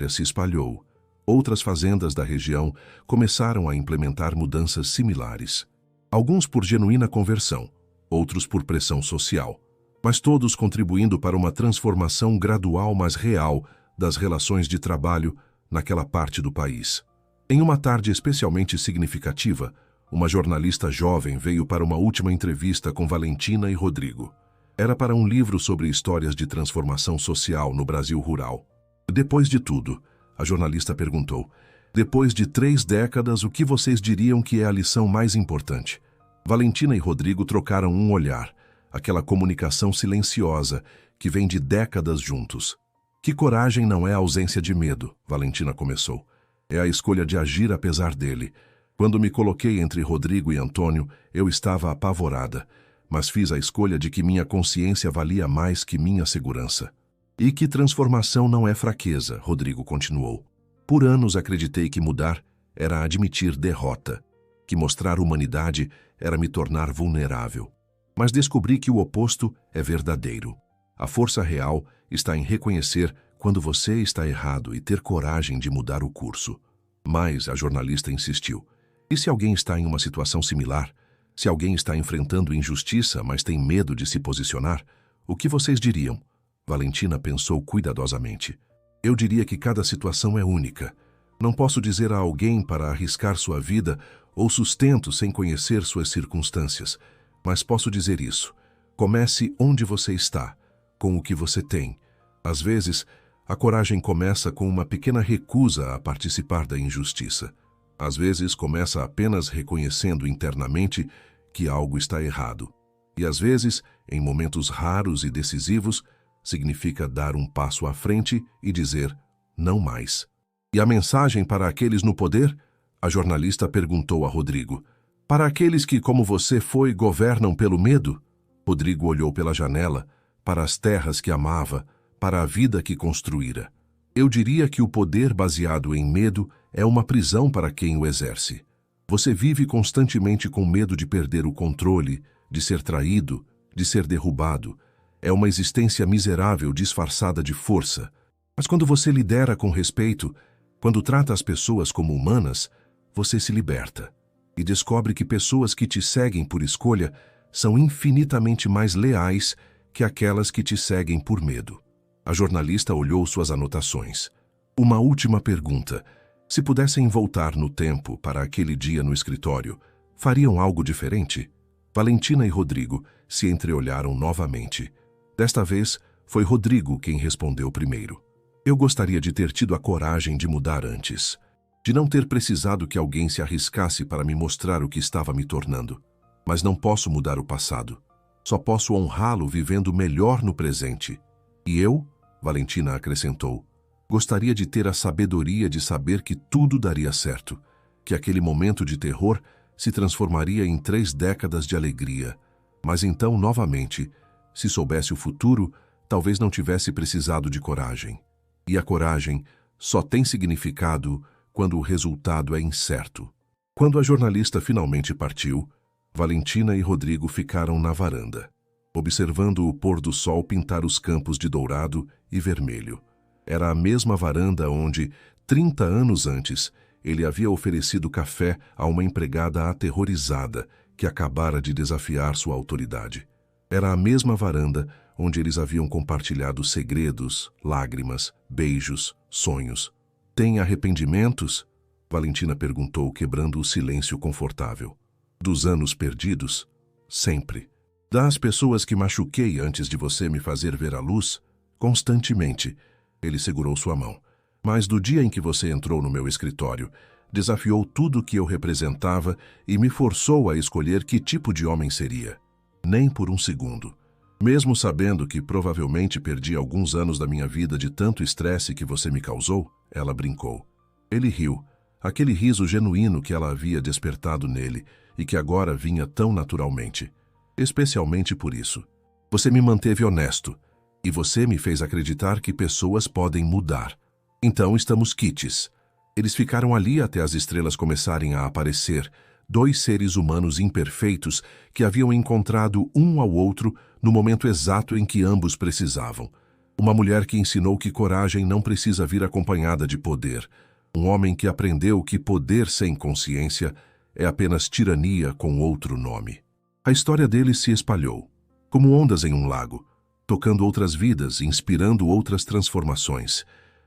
se espalhou. Outras fazendas da região começaram a implementar mudanças similares. Alguns por genuína conversão, outros por pressão social, mas todos contribuindo para uma transformação gradual mas real das relações de trabalho naquela parte do país. Em uma tarde especialmente significativa, uma jornalista jovem veio para uma última entrevista com Valentina e Rodrigo. Era para um livro sobre histórias de transformação social no Brasil rural. Depois de tudo, a jornalista perguntou, depois de 3 décadas, o que vocês diriam que é a lição mais importante? Valentina e Rodrigo trocaram um olhar, aquela comunicação silenciosa que vem de décadas juntos. Que coragem não é a ausência de medo, Valentina começou. É a escolha de agir apesar dele. Quando me coloquei entre Rodrigo e Antônio, eu estava apavorada, mas fiz a escolha de que minha consciência valia mais que minha segurança. E que transformação não é fraqueza, Rodrigo continuou. Por anos acreditei que mudar era admitir derrota, que mostrar humanidade era me tornar vulnerável. Mas descobri que o oposto é verdadeiro. A força real está em reconhecer quando você está errado e ter coragem de mudar o curso. Mas a jornalista insistiu. E se alguém está em uma situação similar? Se alguém está enfrentando injustiça, mas tem medo de se posicionar? O que vocês diriam? Valentina pensou cuidadosamente. Eu diria que cada situação é única. Não posso dizer a alguém para arriscar sua vida ou sustento sem conhecer suas circunstâncias, mas posso dizer isso. Comece onde você está, com o que você tem. Às vezes, a coragem começa com uma pequena recusa a participar da injustiça. Às vezes começa apenas reconhecendo internamente que algo está errado. E às vezes, em momentos raros e decisivos, significa dar um passo à frente e dizer não mais. E a mensagem para aqueles no poder? A jornalista perguntou a Rodrigo. Para aqueles que, como você foi, governam pelo medo? Rodrigo olhou pela janela, para as terras que amava, para a vida que construíra. Eu diria que o poder baseado em medo é uma prisão para quem o exerce. Você vive constantemente com medo de perder o controle, de ser traído, de ser derrubado. É uma existência miserável disfarçada de força. Mas quando você lidera com respeito, quando trata as pessoas como humanas, você se liberta e descobre que pessoas que te seguem por escolha são infinitamente mais leais que aquelas que te seguem por medo. A jornalista olhou suas anotações. Uma última pergunta. Se pudessem voltar no tempo para aquele dia no escritório, fariam algo diferente? Valentina e Rodrigo se entreolharam novamente. Desta vez, foi Rodrigo quem respondeu primeiro. Eu gostaria de ter tido a coragem de mudar antes, de não ter precisado que alguém se arriscasse para me mostrar o que estava me tornando. Mas não posso mudar o passado. Só posso honrá-lo vivendo melhor no presente. E eu, Valentina acrescentou, gostaria de ter a sabedoria de saber que tudo daria certo, que aquele momento de terror se transformaria em 3 décadas de alegria. Mas então, novamente, se soubesse o futuro, talvez não tivesse precisado de coragem. E a coragem só tem significado quando o resultado é incerto. Quando a jornalista finalmente partiu, Valentina e Rodrigo ficaram na varanda, observando o pôr do sol pintar os campos de dourado e vermelho. Era a mesma varanda onde, 30 anos antes, ele havia oferecido café a uma empregada aterrorizada que acabara de desafiar sua autoridade. Era a mesma varanda onde eles haviam compartilhado segredos, lágrimas, beijos, sonhos. Tem arrependimentos? Valentina perguntou, quebrando o silêncio confortável. Dos anos perdidos? Sempre. Das pessoas que machuquei antes de você me fazer ver a luz? Constantemente. Ele segurou sua mão. Mas do dia em que você entrou no meu escritório, desafiou tudo que eu representava e me forçou a escolher que tipo de homem seria. Nem por um segundo. Mesmo sabendo que provavelmente perdi alguns anos da minha vida de tanto estresse que você me causou, ela brincou. Ele riu, aquele riso genuíno que ela havia despertado nele e que agora vinha tão naturalmente. Especialmente por isso. Você me manteve honesto e você me fez acreditar que pessoas podem mudar. Então estamos quites. Eles ficaram ali até as estrelas começarem a aparecer, 2 seres humanos imperfeitos que haviam encontrado um ao outro no momento exato em que ambos precisavam. Uma mulher que ensinou que coragem não precisa vir acompanhada de poder. Um homem que aprendeu que poder sem consciência é apenas tirania com outro nome. A história deles se espalhou, como ondas em um lago, tocando outras vidas, inspirando outras transformações.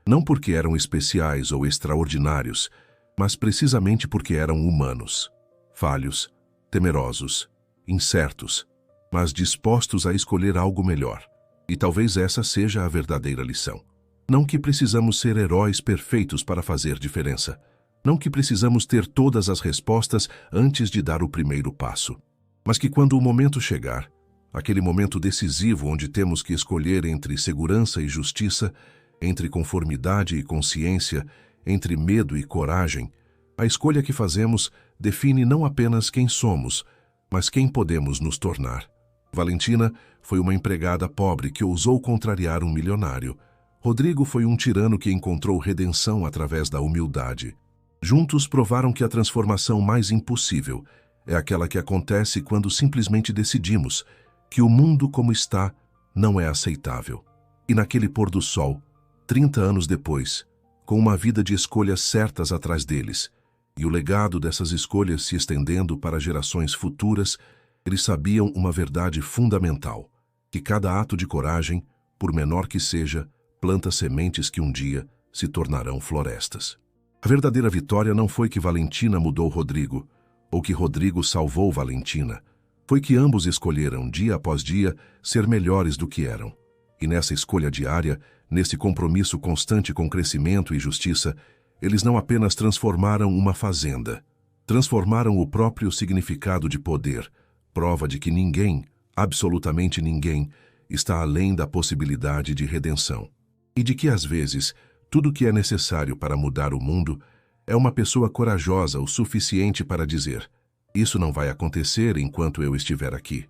Não porque eram especiais ou extraordinários, mas precisamente porque eram humanos. Falhos, temerosos, incertos, mas dispostos a escolher algo melhor. E talvez essa seja a verdadeira lição. Não que precisamos ser heróis perfeitos para fazer diferença. Não que precisamos ter todas as respostas antes de dar o primeiro passo. Mas que quando o momento chegar, aquele momento decisivo onde temos que escolher entre segurança e justiça, entre conformidade e consciência, entre medo e coragem, a escolha que fazemos define não apenas quem somos, mas quem podemos nos tornar. Valentina foi uma empregada pobre que ousou contrariar um milionário. Rodrigo foi um tirano que encontrou redenção através da humildade. Juntos provaram que a transformação mais impossível é aquela que acontece quando simplesmente decidimos que o mundo como está não é aceitável. E naquele pôr do sol, 30 anos depois, com uma vida de escolhas certas atrás deles, e o legado dessas escolhas se estendendo para gerações futuras, eles sabiam uma verdade fundamental, que cada ato de coragem, por menor que seja, planta sementes que um dia se tornarão florestas. A verdadeira vitória não foi que Valentina mudou Rodrigo, ou que Rodrigo salvou Valentina. Foi que ambos escolheram, dia após dia, ser melhores do que eram. E nessa escolha diária, nesse compromisso constante com crescimento e justiça, Eles não apenas transformaram uma fazenda, transformaram o próprio significado de poder, prova de que ninguém, absolutamente ninguém, está além da possibilidade de redenção. E de que, às vezes, tudo o que é necessário para mudar o mundo é uma pessoa corajosa o suficiente para dizer: isso não vai acontecer enquanto eu estiver aqui.